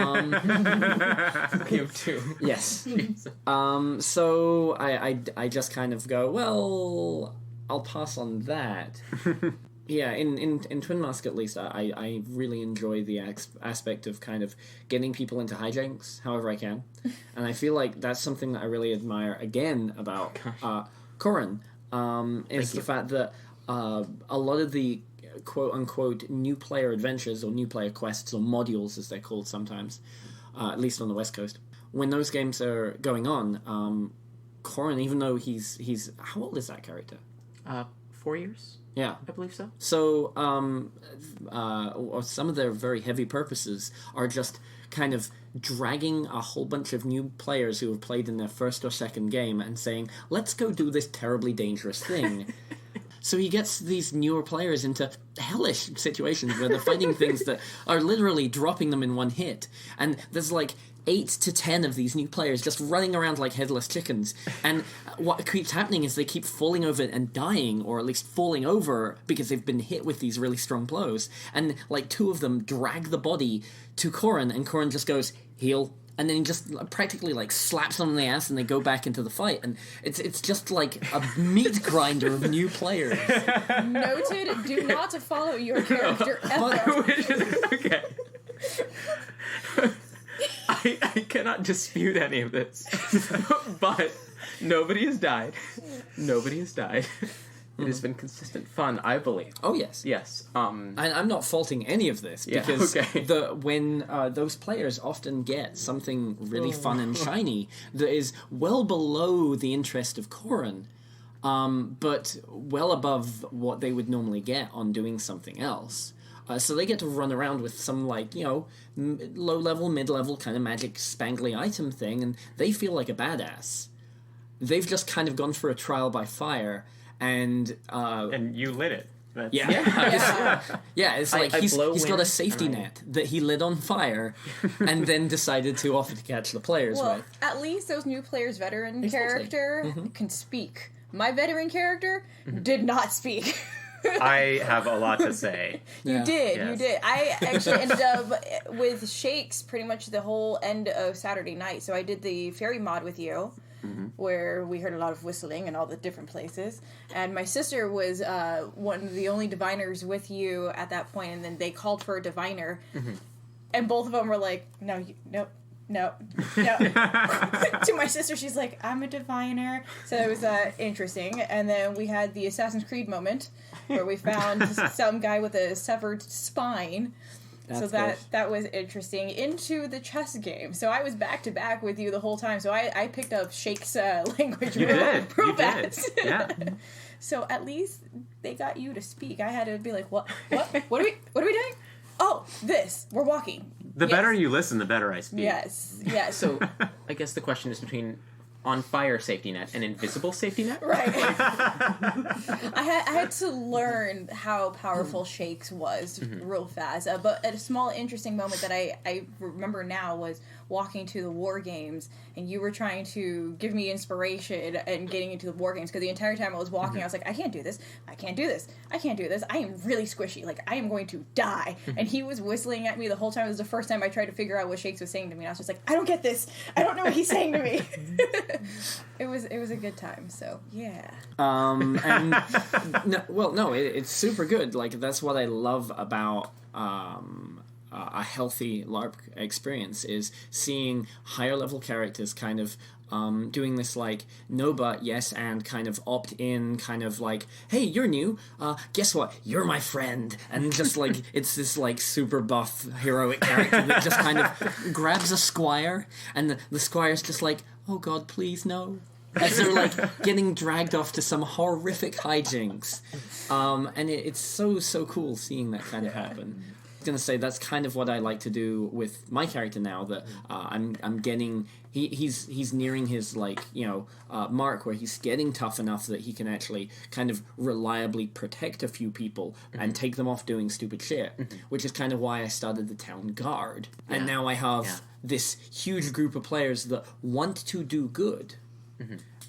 have 2. Yes. So I just kind of go, well, I'll pass on that. Yeah, in Twin Mask at least, I really enjoy the aspect of kind of getting people into hijinks however I can. And I feel like that's something that I really admire, again, about Corin, is the fact that a lot of the quote-unquote new player adventures, or new player quests, or modules as they're called sometimes, at least on the West Coast, when those games are going on, Corin, even though he's... How old is that character? 4 years? Yeah. I believe so. So, or some of their very heavy purposes are just kind of dragging a whole bunch of new players who have played in their first or second game and saying, let's go do this terribly dangerous thing. So he gets these newer players into hellish situations where they're fighting things that are literally dropping them in one hit. And there's like 8 to 10 of these new players just running around like headless chickens. And what keeps happening is they keep falling over and dying, or at least falling over because they've been hit with these really strong blows. And like 2 of them drag the body to Corin, and Corin just goes, heal. and then he just practically like slaps them on the ass, and they go back into the fight, and it's just like a meat grinder of new players. Noted. Do not follow your character ever. Okay. I cannot dispute any of this, but nobody has died. Nobody has died. It has been consistent fun, I believe. Oh yes, Yes. and I'm not faulting any of this Yeah, because okay. when those players often get something really fun and shiny that is well below the interest of Corin, but well above what they would normally get on doing something else. So they get to run around with some, like, you know, low-level, mid-level kind of magic spangly item thing, and they feel like a badass. They've just kind of gone for a trial by fire, and you lit it. That's- it's like I he's blow got a wind. safety Right. net that he lit on fire and then decided to offer to catch the players Well, with. at least those new players' veteran Exactly. character can speak. My veteran character did not speak. I have a lot to say. Yeah. You did. Yes. I actually ended up with Shakes pretty much the whole end of Saturday night. So I did the fairy mod with you, where we heard a lot of whistling in all the different places. And my sister was one of the only diviners with you at that point, and then they called for a diviner. And both of them were like, no. To my sister, she's like, I'm a diviner. So it was interesting. And then we had the Assassin's Creed moment where we found some guy with a severed spine. That's So good. that was interesting. Into the chess game. So I was back to back with you the whole time. So I picked up Shake's language You did. real You did. fast. Yeah. So at least they got you to speak. I had to be like, what are we doing? Oh, this. We're walking. The Yes. better you listen, the better I speak. Yes. So, I guess the question is between on fire safety net and invisible safety net. Right. I had to learn how powerful Shakes was real fast. But a small interesting moment that I remember now was walking to the war games, and you were trying to give me inspiration and getting into the war games, because the entire time I was walking I was like, I can't do this, I can't do this, I can't do this, I am really squishy, like I am going to die. And he was whistling at me the whole time. It was the first time I tried to figure out what Shakes was saying to me, and I was just like, I don't get this, I don't know what he's saying to me. It was a good time, so yeah. It's super good. Like, that's what I love about a healthy LARP experience, is seeing higher level characters kind of doing this, like, no but yes and kind of opt in, kind of like, hey, you're new, guess what, you're my friend, and just like it's this like super buff heroic character that just kind of grabs a squire, and the squire's just like, oh god, please no, as they're like getting dragged off to some horrific hijinks, and it's so cool seeing that kind of happen. I was gonna say that's kind of what I like to do with my character now, that I'm getting he's nearing his, like, you know, mark where he's getting tough enough that he can actually kind of reliably protect a few people and take them off doing stupid shit, which is kind of why I started the town guard, and now I have this huge group of players that want to do good.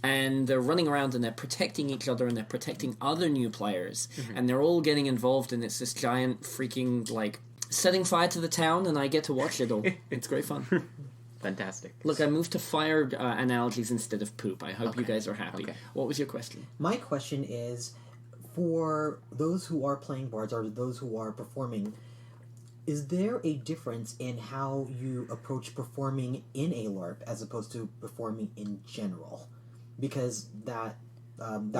And they're running around and they're protecting each other and they're protecting other new players, and they're all getting involved, and it's this giant freaking, like, setting fire to the town, and I get to watch it all. It's great fun. Fantastic. Look, I moved to fire analogies instead of poop. I hope you guys are happy. Okay. What was your question? My question is, for those who are playing bards or those who are performing, is there a difference in how you approach performing in a LARP as opposed to performing in general? Because that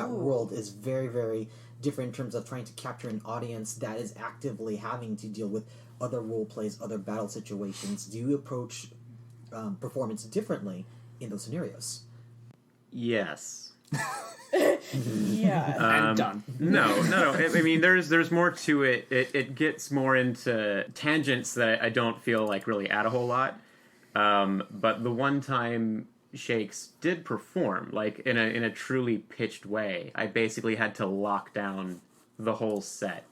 world is very, very different in terms of trying to capture an audience that is actively having to deal with other role plays, other battle situations. Do you approach performance differently in those scenarios? Yes. Yeah. I'm done. No. I mean, there's more to it. It gets more into tangents that I don't feel like really add a whole lot. But the one time Shakes did perform, like, in a truly pitched way, I basically had to lock down the whole set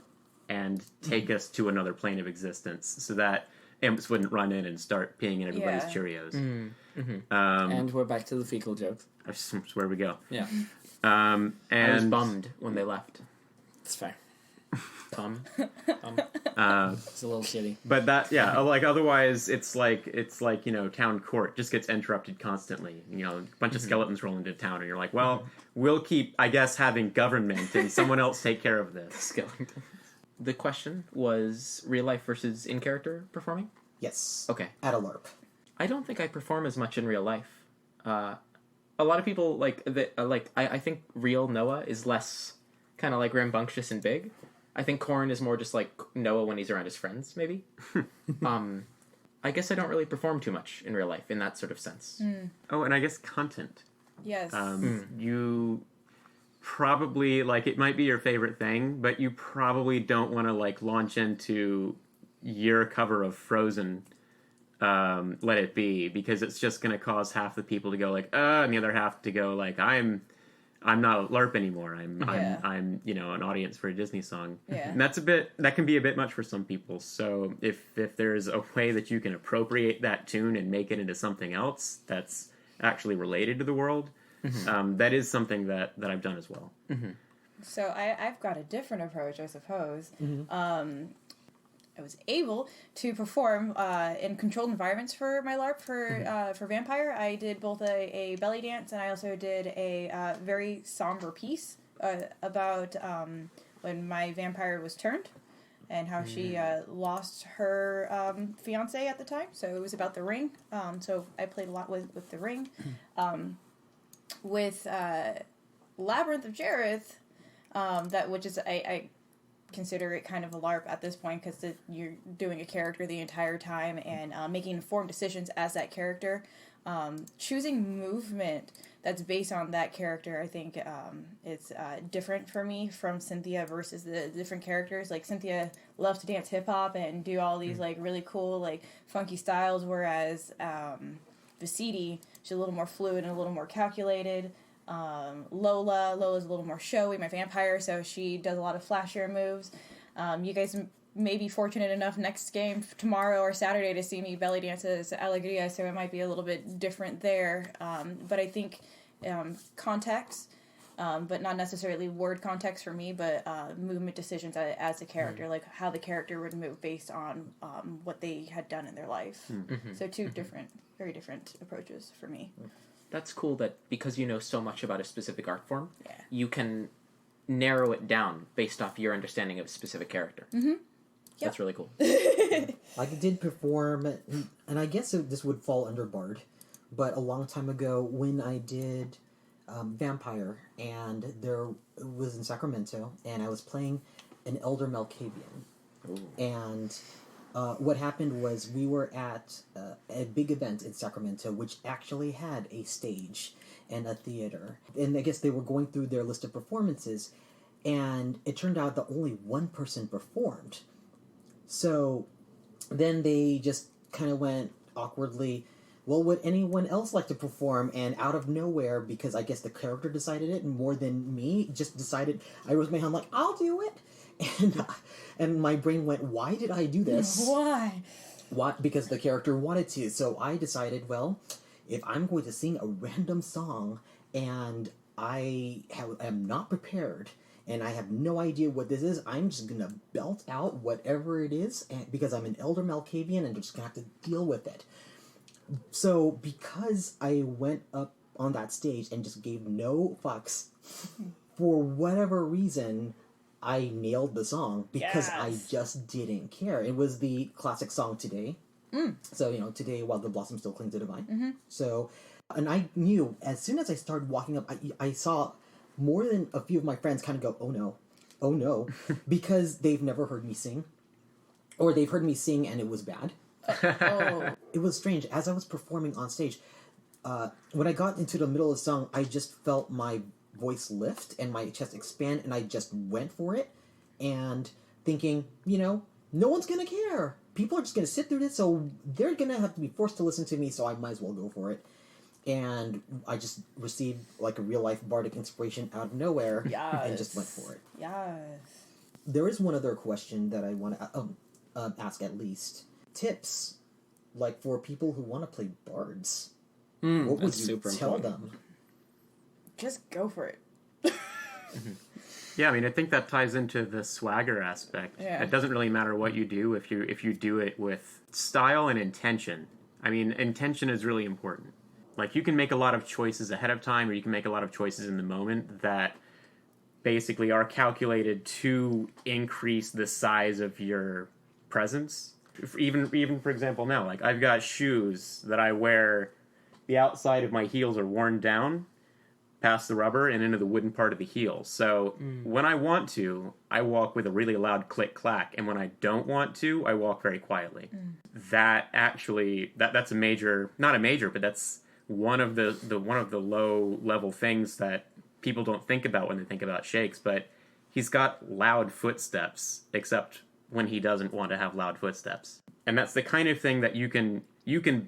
and take us to another plane of existence so that imps wouldn't run in and start peeing in everybody's Yeah. Cheerios. And we're back to the fecal jokes. That's where we go. Yeah, And I was bummed when they left. it's fair. It's a little shitty. But that, yeah, like otherwise it's like town court just gets interrupted constantly. A bunch of skeletons roll into town, and you're like, well, we'll keep, I guess, having government, and someone else take care of this. Skeleton. The question was real life versus in character performing. Yes. Okay. At a LARP. I don't think I perform as much in real life. A lot of people I think real Noah is less kind of like rambunctious and big. I think Corrin is more just like Noah when he's around his friends, maybe. I guess I don't really perform too much in real life in that sort of sense. Oh, and I guess content. Yes. You probably, it might be your favorite thing, but you probably don't want to, launch into your cover of Frozen, Let It Be, because it's just going to cause half the people to go, and the other half to go, I'm not a LARP anymore. I'm an audience for a Disney song. Yeah. And that can be a bit much for some people. So if there's a way that you can appropriate that tune and make it into something else that's actually related to the world, that is something that I've done as well. So I've got a different approach, I suppose. I was able to perform in controlled environments for my LARP for Vampire. I did both a belly dance, and I also did a very somber piece about when my vampire was turned and how she lost her fiance at the time. So it was about the ring. So I played a lot with the ring. With Labyrinth of Jareth, which is I consider it kind of a LARP at this point, because you're doing a character the entire time and making informed decisions as that character. Choosing movement that's based on that character, I think it's different for me from Cynthia versus the different characters. Like, Cynthia loves to dance hip-hop and do all these really cool funky styles, whereas Visidi, she's a little more fluid and a little more calculated. Lola's a little more showy, my vampire, so she does a lot of flashier moves. You guys may be fortunate enough next game tomorrow or Saturday to see me belly dance as Alegria, so it might be a little bit different there. But I think context, but not necessarily word context for me, but movement decisions as a character, like how the character would move based on what they had done in their life. So two very different approaches for me. That's cool that because you know so much about a specific art form, Yeah. you can narrow it down based off your understanding of a specific character. That's really cool. I did perform, and I guess this would fall under Bard, but a long time ago when I did Vampire, and it was in Sacramento, and I was playing an Elder Malkavian. And what happened was we were at a big event in Sacramento, which actually had a stage and a theater. And I guess they were going through their list of performances, and it turned out that only one person performed. So then they just kind of went awkwardly, well, would anyone else like to perform? And out of nowhere, because I guess the character decided it more than me, just decided, I raised my hand like, I'll do it. And my brain went, why did I do this? Why? Because the character wanted to. So I decided, well, if I'm going to sing a random song and I am not prepared and I have no idea what this is, I'm just going to belt out whatever it is, because I'm an Elder Malkavian and I'm just going to have to deal with it. So because I went up on that stage and just gave no fucks, for whatever reason, I nailed the song because I just didn't care. It was the classic song Today. So, Today While the Blossoms Still Cling to the Vine. So, and I knew as soon as I started walking up, I saw more than a few of my friends kind of go, oh no, because they've never heard me sing. Or they've heard me sing and it was bad. It was strange. As I was performing on stage, when I got into the middle of the song, I just felt my voice lift and my chest expand, and I just went for it, and thinking, no one's gonna care. People are just gonna sit through this, so they're gonna have to be forced to listen to me, so I might as well go for it. And I just received a real life bardic inspiration out of nowhere, and just went for it. Yes. There is one other question that I want to ask, at least. Tips, for people who want to play bards. What would you tell them? Just go for it. Yeah, I mean, I think that ties into the swagger aspect. Yeah. It doesn't really matter what you do if you do it with style and intention. I mean, intention is really important. Like, you can make a lot of choices ahead of time, or you can make a lot of choices in the moment that basically are calculated to increase the size of your presence. Even for example, now, like, I've got shoes that I wear, the outside of my heels are worn down past the rubber and into the wooden part of the heel. So when I want to, I walk with a really loud click clack, and when I don't want to, I walk very quietly. That actually that's a major, not a major, but that's one of the low level things that people don't think about when they think about Shakes. But he's got loud footsteps, except when he doesn't want to have loud footsteps. And that's the kind of thing that you can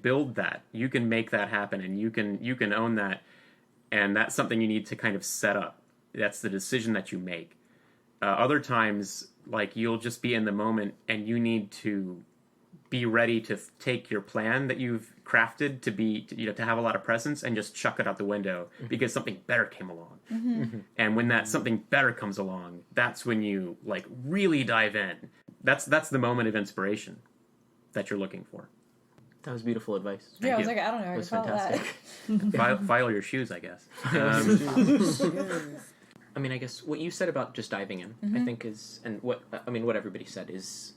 build that, you can make that happen, and you can own that. And that's something you need to kind of set up. That's the decision that you make. Other times, like, you'll just be in the moment and you need to be ready to take your plan that you've crafted to have a lot of presence and just chuck it out the window because something better came along. And when that something better comes along, that's when you, like, really dive in. That's the moment of inspiration that you're looking for. That was beautiful advice. Yeah, I was like, I don't know how That to was follow fantastic. File your shoes, I guess. I mean, I guess what you said about just diving in, I think is, and what everybody said is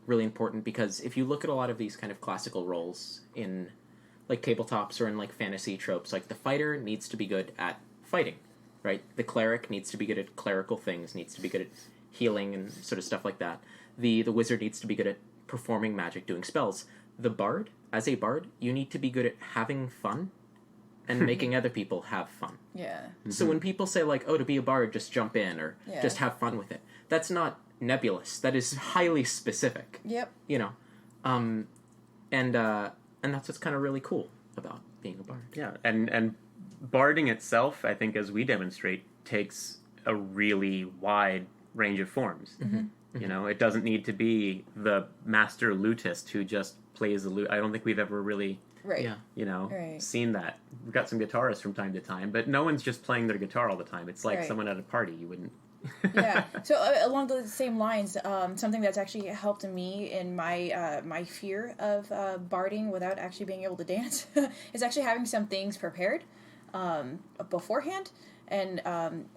really important, because if you look at a lot of these kind of classical roles in, like, tabletops or in, like, fantasy tropes, like, the fighter needs to be good at fighting, right? The cleric needs to be good at clerical things, needs to be good at healing and sort of stuff like that. The wizard needs to be good at performing magic, doing spells. The bard, as a bard, you need to be good at having fun and making other people have fun. Yeah. So when people say, like, oh, to be a bard, just jump in or just have fun with it, that's not nebulous. That is highly specific. Yep. You know, and that's what's kind of really cool about being a bard. Yeah, and barding itself, I think, as we demonstrate, takes a really wide range of forms. You know, it doesn't need to be the master lutist who just plays the lute. I don't think we've ever really, Right. Yeah. seen that. We've got some guitarists from time to time, but no one's just playing their guitar all the time. It's like Right. someone at a party. You wouldn't. Yeah. So along the same lines, something that's actually helped me in my my fear of barding without actually being able to dance is actually having some things prepared beforehand, and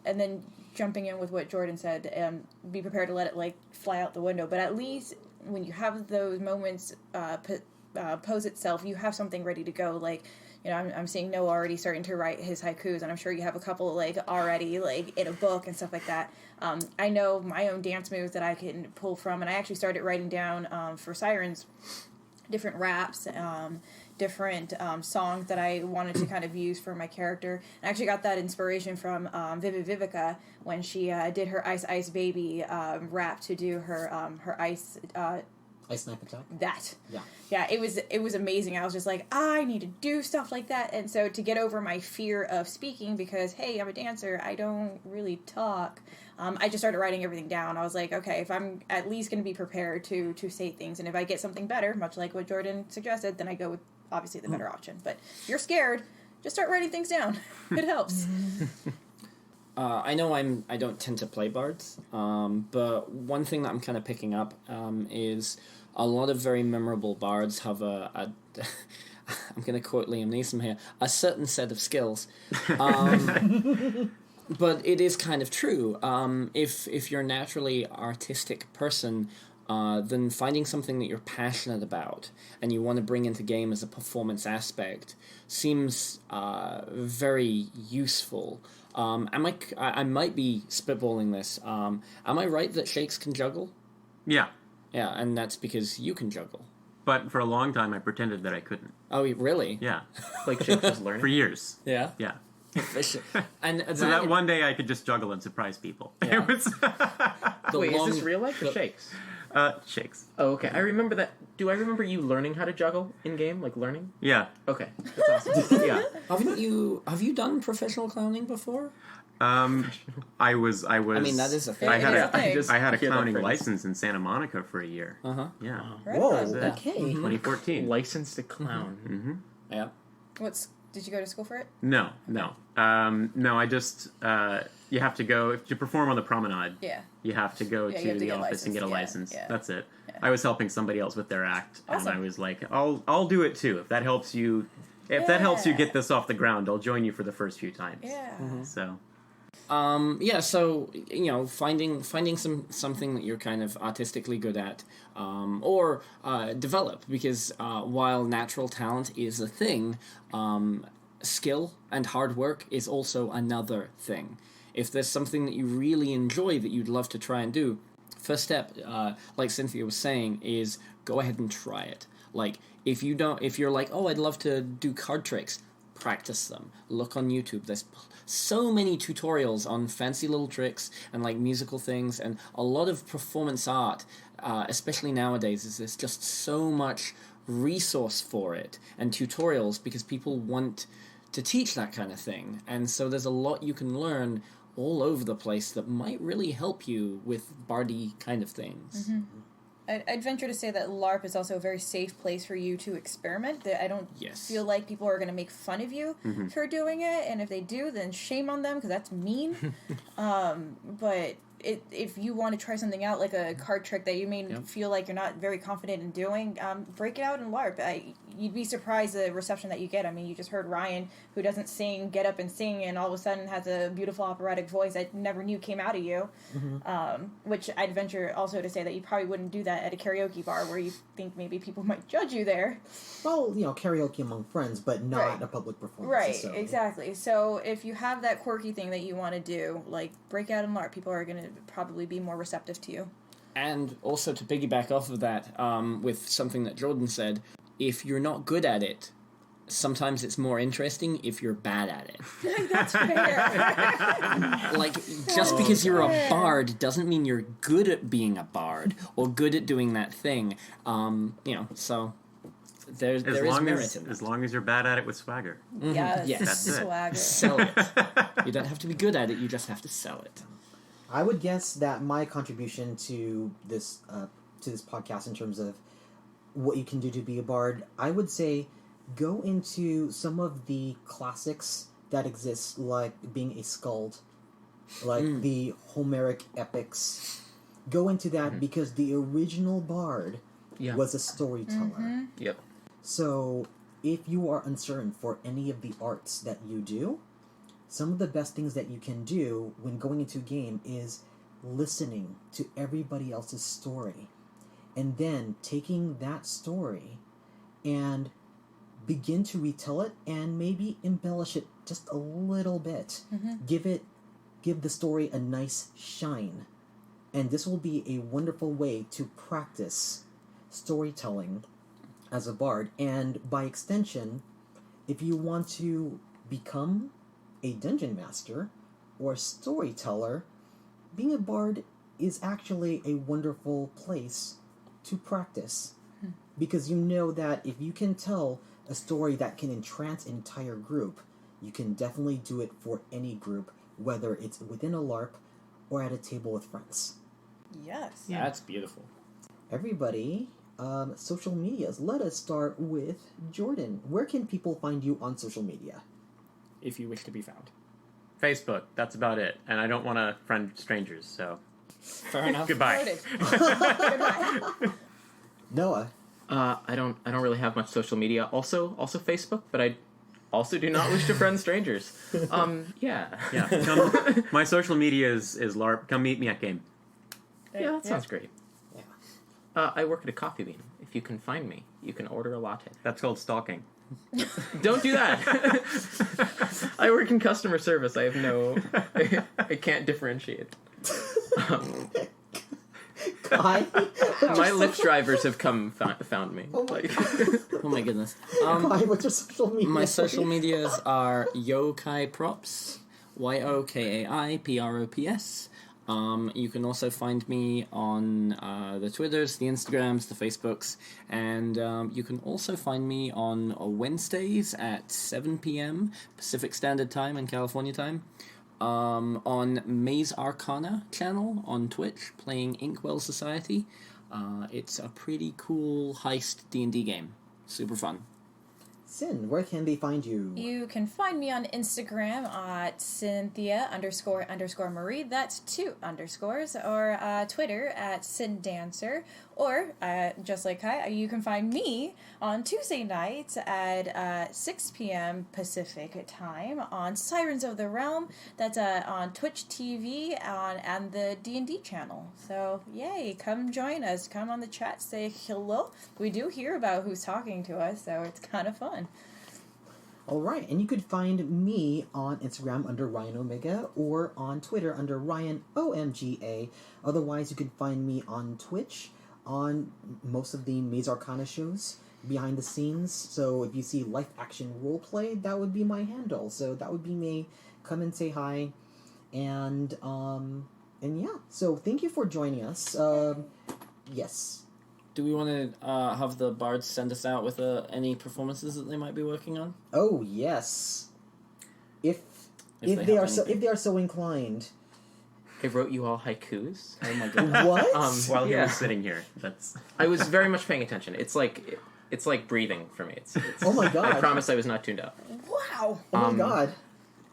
then jumping in with what Jordan said, and be prepared to let it, like, fly out the window. But at least when you have those moments pose itself, you have something ready to go. Like, you know, I'm seeing Noah already starting to write his haikus, and I'm sure you have a couple, like, already, like, in a book and stuff like that. I know my own dance moves that I can pull from, and I actually started writing down for Sirens different raps, different songs that I wanted to kind of use for my character. I actually got that inspiration from Vivid Vivica when she did her Ice Ice Baby rap to do her her ice. Ice Snipe Attack? That. Yeah. Yeah, it was amazing. I was just like, I need to do stuff like that. And so to get over my fear of speaking, because, hey, I'm a dancer, I don't really talk, I just started writing everything down. I was like, okay, if I'm at least going to be prepared to say things, and if I get something better, much like what Jordan suggested, then I go with, obviously, the better option. But if you're scared, just start writing things down. It helps. I know I don't tend to play bards, but one thing that I'm kind of picking up is a lot of very memorable bards have a I'm going to quote Liam Neeson here, a certain set of skills. But it is kind of true. If you're a naturally artistic person, then finding something that you're passionate about and you want to bring into game as a performance aspect seems very useful. I might be spitballing this. Am I right that Shakes can juggle? Yeah. Yeah, and that's because you can juggle. But for a long time, I pretended that I couldn't. Oh, really? Yeah. Like Shakes was learning. For years. Yeah. Yeah. And So that one day I could just juggle and surprise people. Yeah. It was Wait, is this real life or Shakes? Shakes. Oh, okay. I remember that. Do I remember you learning how to juggle in game, like learning? Yeah. Okay, that's awesome. Yeah. Have you done professional clowning before? I was. I mean, that is a thing. I had It is a thing. I had a hear that clowning phrase. license in Santa Monica for a year. Uh-huh. Yeah. Right Whoa, on. okay. 2014. Licensed to clown. Mm-hmm. Yeah. What's Did you go to school for it? No. No, I just you have to go to perform on the promenade. Yeah. You have to go Yeah, you to have to the get office and get a license. yeah. That's it. Yeah. I was helping somebody else with their act, Awesome. and I was like, I'll do it too if that helps you. If that helps you Yeah. get this off the ground, I'll join you for the first few times. Yeah. So So finding something that you're kind of artistically good at, or develop, because while natural talent is a thing, skill and hard work is also another thing. If there's something that you really enjoy that you'd love to try and do, first step, like Cynthia was saying, is go ahead and try it. Like, if you're like, oh, I'd love to do card tricks, practice them. Look on YouTube. There's so many tutorials on fancy little tricks and like musical things, and a lot of performance art, especially nowadays, there's just so much resource for it and tutorials because people want to teach that kind of thing. And so there's a lot you can learn all over the place that might really help you with bardy kind of things. Mm-hmm. I'd venture to say that LARP is also a very safe place for you to experiment. That I don't feel like people are going to make fun of you for doing it, and if they do, then shame on them, because that's mean. But if you want to try something out, like a card trick that you may feel like you're not very confident in doing, break it out in LARP. You'd be surprised the reception that you get. I mean, you just heard Ryan, who doesn't sing, get up and sing, and all of a sudden has a beautiful operatic voice I never knew came out of you. Which I'd venture also to say that you probably wouldn't do that at a karaoke bar where you think maybe people might judge you there. Well, karaoke among friends, but not a public performance. Right, exactly. So if you have that quirky thing that you want to do, like, break out in LARP, people are going to probably be more receptive to you. And also to piggyback off of that, with something that Jordan said, if you're not good at it, sometimes it's more interesting if you're bad at it. That's fair. Like, just because you're a bard doesn't mean you're good at being a bard or good at doing that thing. So there is merit in that. As long as you're bad at it with swagger. Yes, Yes. swagger. Sell it. You don't have to be good at it, you just have to sell it. I would guess that my contribution to this podcast in terms of what you can do to be a bard, I would say go into some of the classics that exist, like being a skald, like the Homeric epics. Go into that because the original bard was a storyteller. Yep. So if you are uncertain for any of the arts that you do, some of the best things that you can do when going into a game is listening to everybody else's story and then taking that story and begin to retell it and maybe embellish it just a little bit. Give the story a nice shine. And this will be a wonderful way to practice storytelling as a bard. And by extension, if you want to become a dungeon master or a storyteller, being a bard is actually a wonderful place to practice. Because you know that if you can tell a story that can entrance an entire group, you can definitely do it for any group, whether it's within a LARP or at a table with friends. Yes. Yeah, that's beautiful. Everybody, social medias. Let us start with Jordan. Where can people find you on social media? If you wish to be found. Facebook, that's about it. And I don't want to friend strangers, so... Fair enough. Goodbye. Noted. Goodbye. Noah. I don't really have much social media. Also Facebook, but I also do not wish to friend strangers. Yeah. Come, my social media is LARP. Come meet me at game. Yeah, that sounds great. Yeah. I work at a coffee bean. If you can find me, you can order a latte. That's called stalking. Don't do that. I work in customer service. I have I can't differentiate. Kai? My Lyft drivers have come found me. Oh my Oh my goodness. Kai, what's your social media? My social medias are Yokai Props, YOKAIPROPS. You can also find me on the Twitters, the Instagrams, the Facebooks, and you can also find me on Wednesdays at 7 p.m. Pacific Standard Time and California time on Maze Arcana channel on Twitch, playing Inkwell Society. It's a pretty cool heist D&D game. Super fun. Sin, where can they find you? You can find me on Instagram at Cynthia__Marie. That's 2 underscores. Or Twitter at SinDancer. Or, just like Kai, you can find me on Tuesday nights at 6 p.m. Pacific time on Sirens of the Realm. That's on Twitch TV and the D&D channel. So, yay, come join us. Come on the chat, say hello. We do hear about who's talking to us, so it's kind of fun. All right, and you could find me on Instagram under Ryan Omega or on Twitter under Ryan OMGA. Otherwise, you can find me on Twitch on most of the Maze Arcana shows behind the scenes. So if you see live action roleplay, that would be my handle. So that would be me. Come and say hi, and yeah. So thank you for joining us. Yes. Do we want to have the bards send us out with any performances that they might be working on? Oh yes. If If they have are so anything. inclined. I wrote you all haikus. Oh my god. What? While he Yeah. was sitting here, that's I was very much paying attention. It's like breathing for me. It's Oh my god. I promise I was not tuned out. Wow! Oh my god.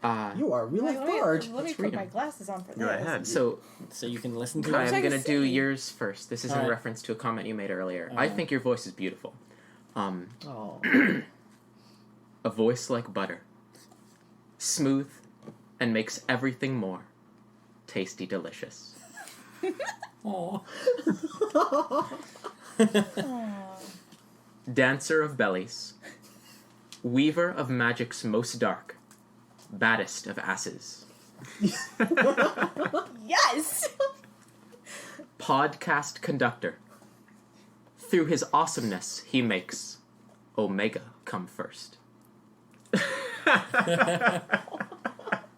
Uh, You are a real life bard. Let me Let's put read my 'em. glasses on for this. go ahead. so So you can listen to Kai, it. I'm trying to gonna do see. yours first. This is in Alright. reference to a comment you made earlier. I Alright. think your voice is beautiful. Oh. A voice like butter, smooth, and makes everything more tasty, delicious. Aw. Dancer of bellies, weaver of magic's most dark, baddest of asses, Yes! podcast conductor. Through his awesomeness, he makes Omega come first.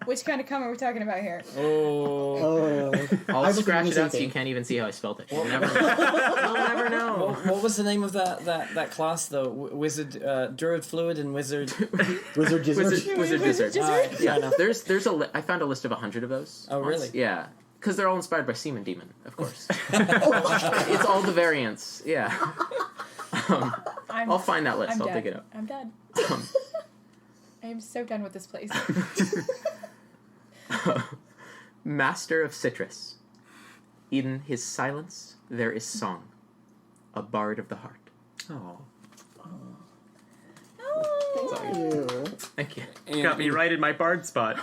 Which kind of cum are we talking about here? Oh. Oh. I'll I was scratch thinking it the out so same you thing. can't even see how I spelled it. You'll never know. What was the name of that class though? Wizard, Druid Fluid and Wizard. Wizard Gizzard. Wizard Gizzard. Gizzard? Yeah, there's I found a list of 100 of those. Oh, really? Yeah, because they're all inspired by Seaman Demon, of course. Oh It's all the variants. Yeah. I'll find that list. I'm I'll done. dig it up. I'm done. Um, I am so done with this place. Master of Citrus. In his silence there is song. A bard of the heart. Oh, Ew. Thank you. And got me right in my bard spot.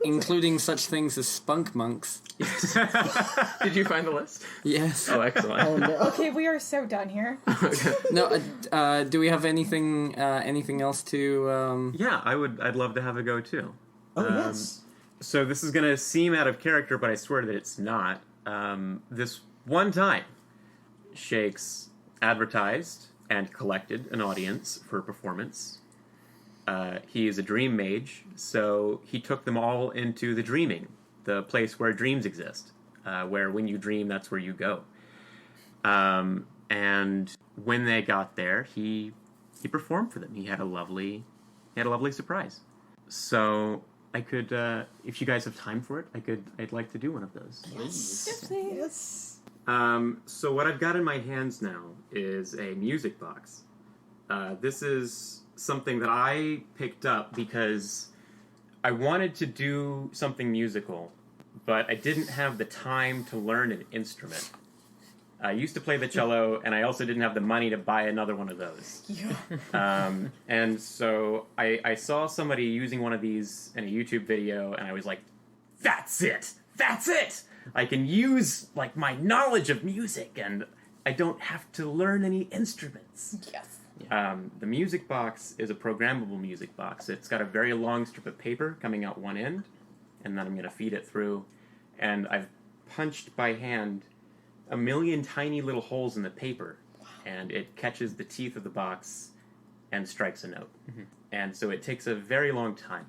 including such things as spunk monks. Did you find the list? Yes. Oh, excellent. Oh no. Okay, we are so done here. No. Do we have anything else to? Yeah, I'd love to have a go too. Oh yes. So this is gonna seem out of character, but I swear that it's not. This one time, Shakes advertised and collected an audience for a performance. He is a dream mage, so he took them all into the dreaming, the place where dreams exist, where when you dream, that's where you go. And when they got there, he performed for them. He had a lovely surprise. So I could, if you guys have time for it, I'd like to do one of those. Yes, please. Yes. So what I've got in my hands now is a music box. This is something that I picked up because I wanted to do something musical, but I didn't have the time to learn an instrument. I used to play the cello, and I also didn't have the money to buy another one of those. Yeah. And so I saw somebody using one of these in a YouTube video, and I was like, that's it! That's it! I can use, like, my knowledge of music, and I don't have to learn any instruments. Yes. The music box is a programmable music box. It's got a very long strip of paper coming out one end, and then I'm going to feed it through. And I've punched by hand 1 million tiny little holes in the paper, and it catches the teeth of the box and strikes a note. Mm-hmm. And so it takes a very long time.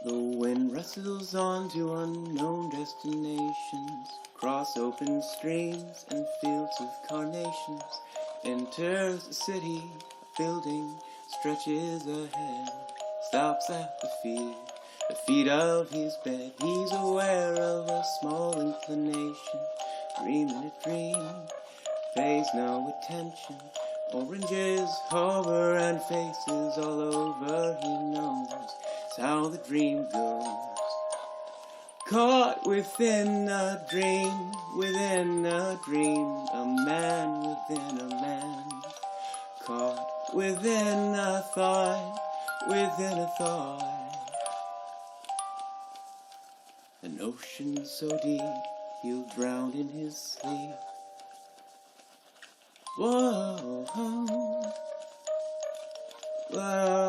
The wind wrestles on to unknown destinations, cross open streams and fields of carnations, enters a city, a building stretches ahead, stops at the feet of his bed. He's aware of a small inclination, dreaming a dream, pays no attention. Oranges hover and faces all over, he knows how the dream goes. Caught within a dream, a man within a man. Caught within a thought, an ocean so deep, he'll drown in his sleep. Whoa, whoa, whoa.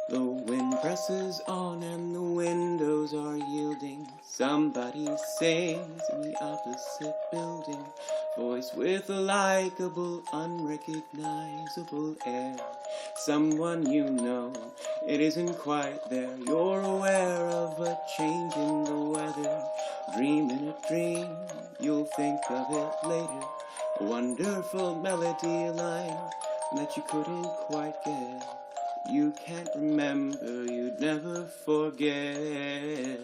The wind presses on and the windows are yielding. Somebody sings in the opposite building, voice with a likable, unrecognizable air. Someone you know, it isn't quite there. You're aware of a change in the weather. Dreaming a dream, you'll think of it later. A wonderful melody line that you couldn't quite get. You can't remember, you'd never forget.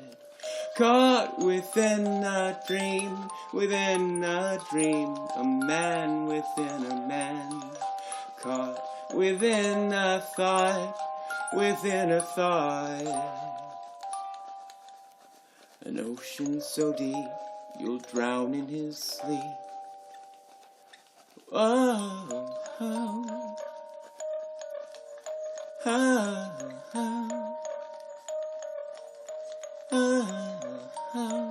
Caught within a dream, a man within a man. Caught within a thought, an ocean so deep, you'll drown in his sleep. Oh, oh. Ah, ah, ah, ah.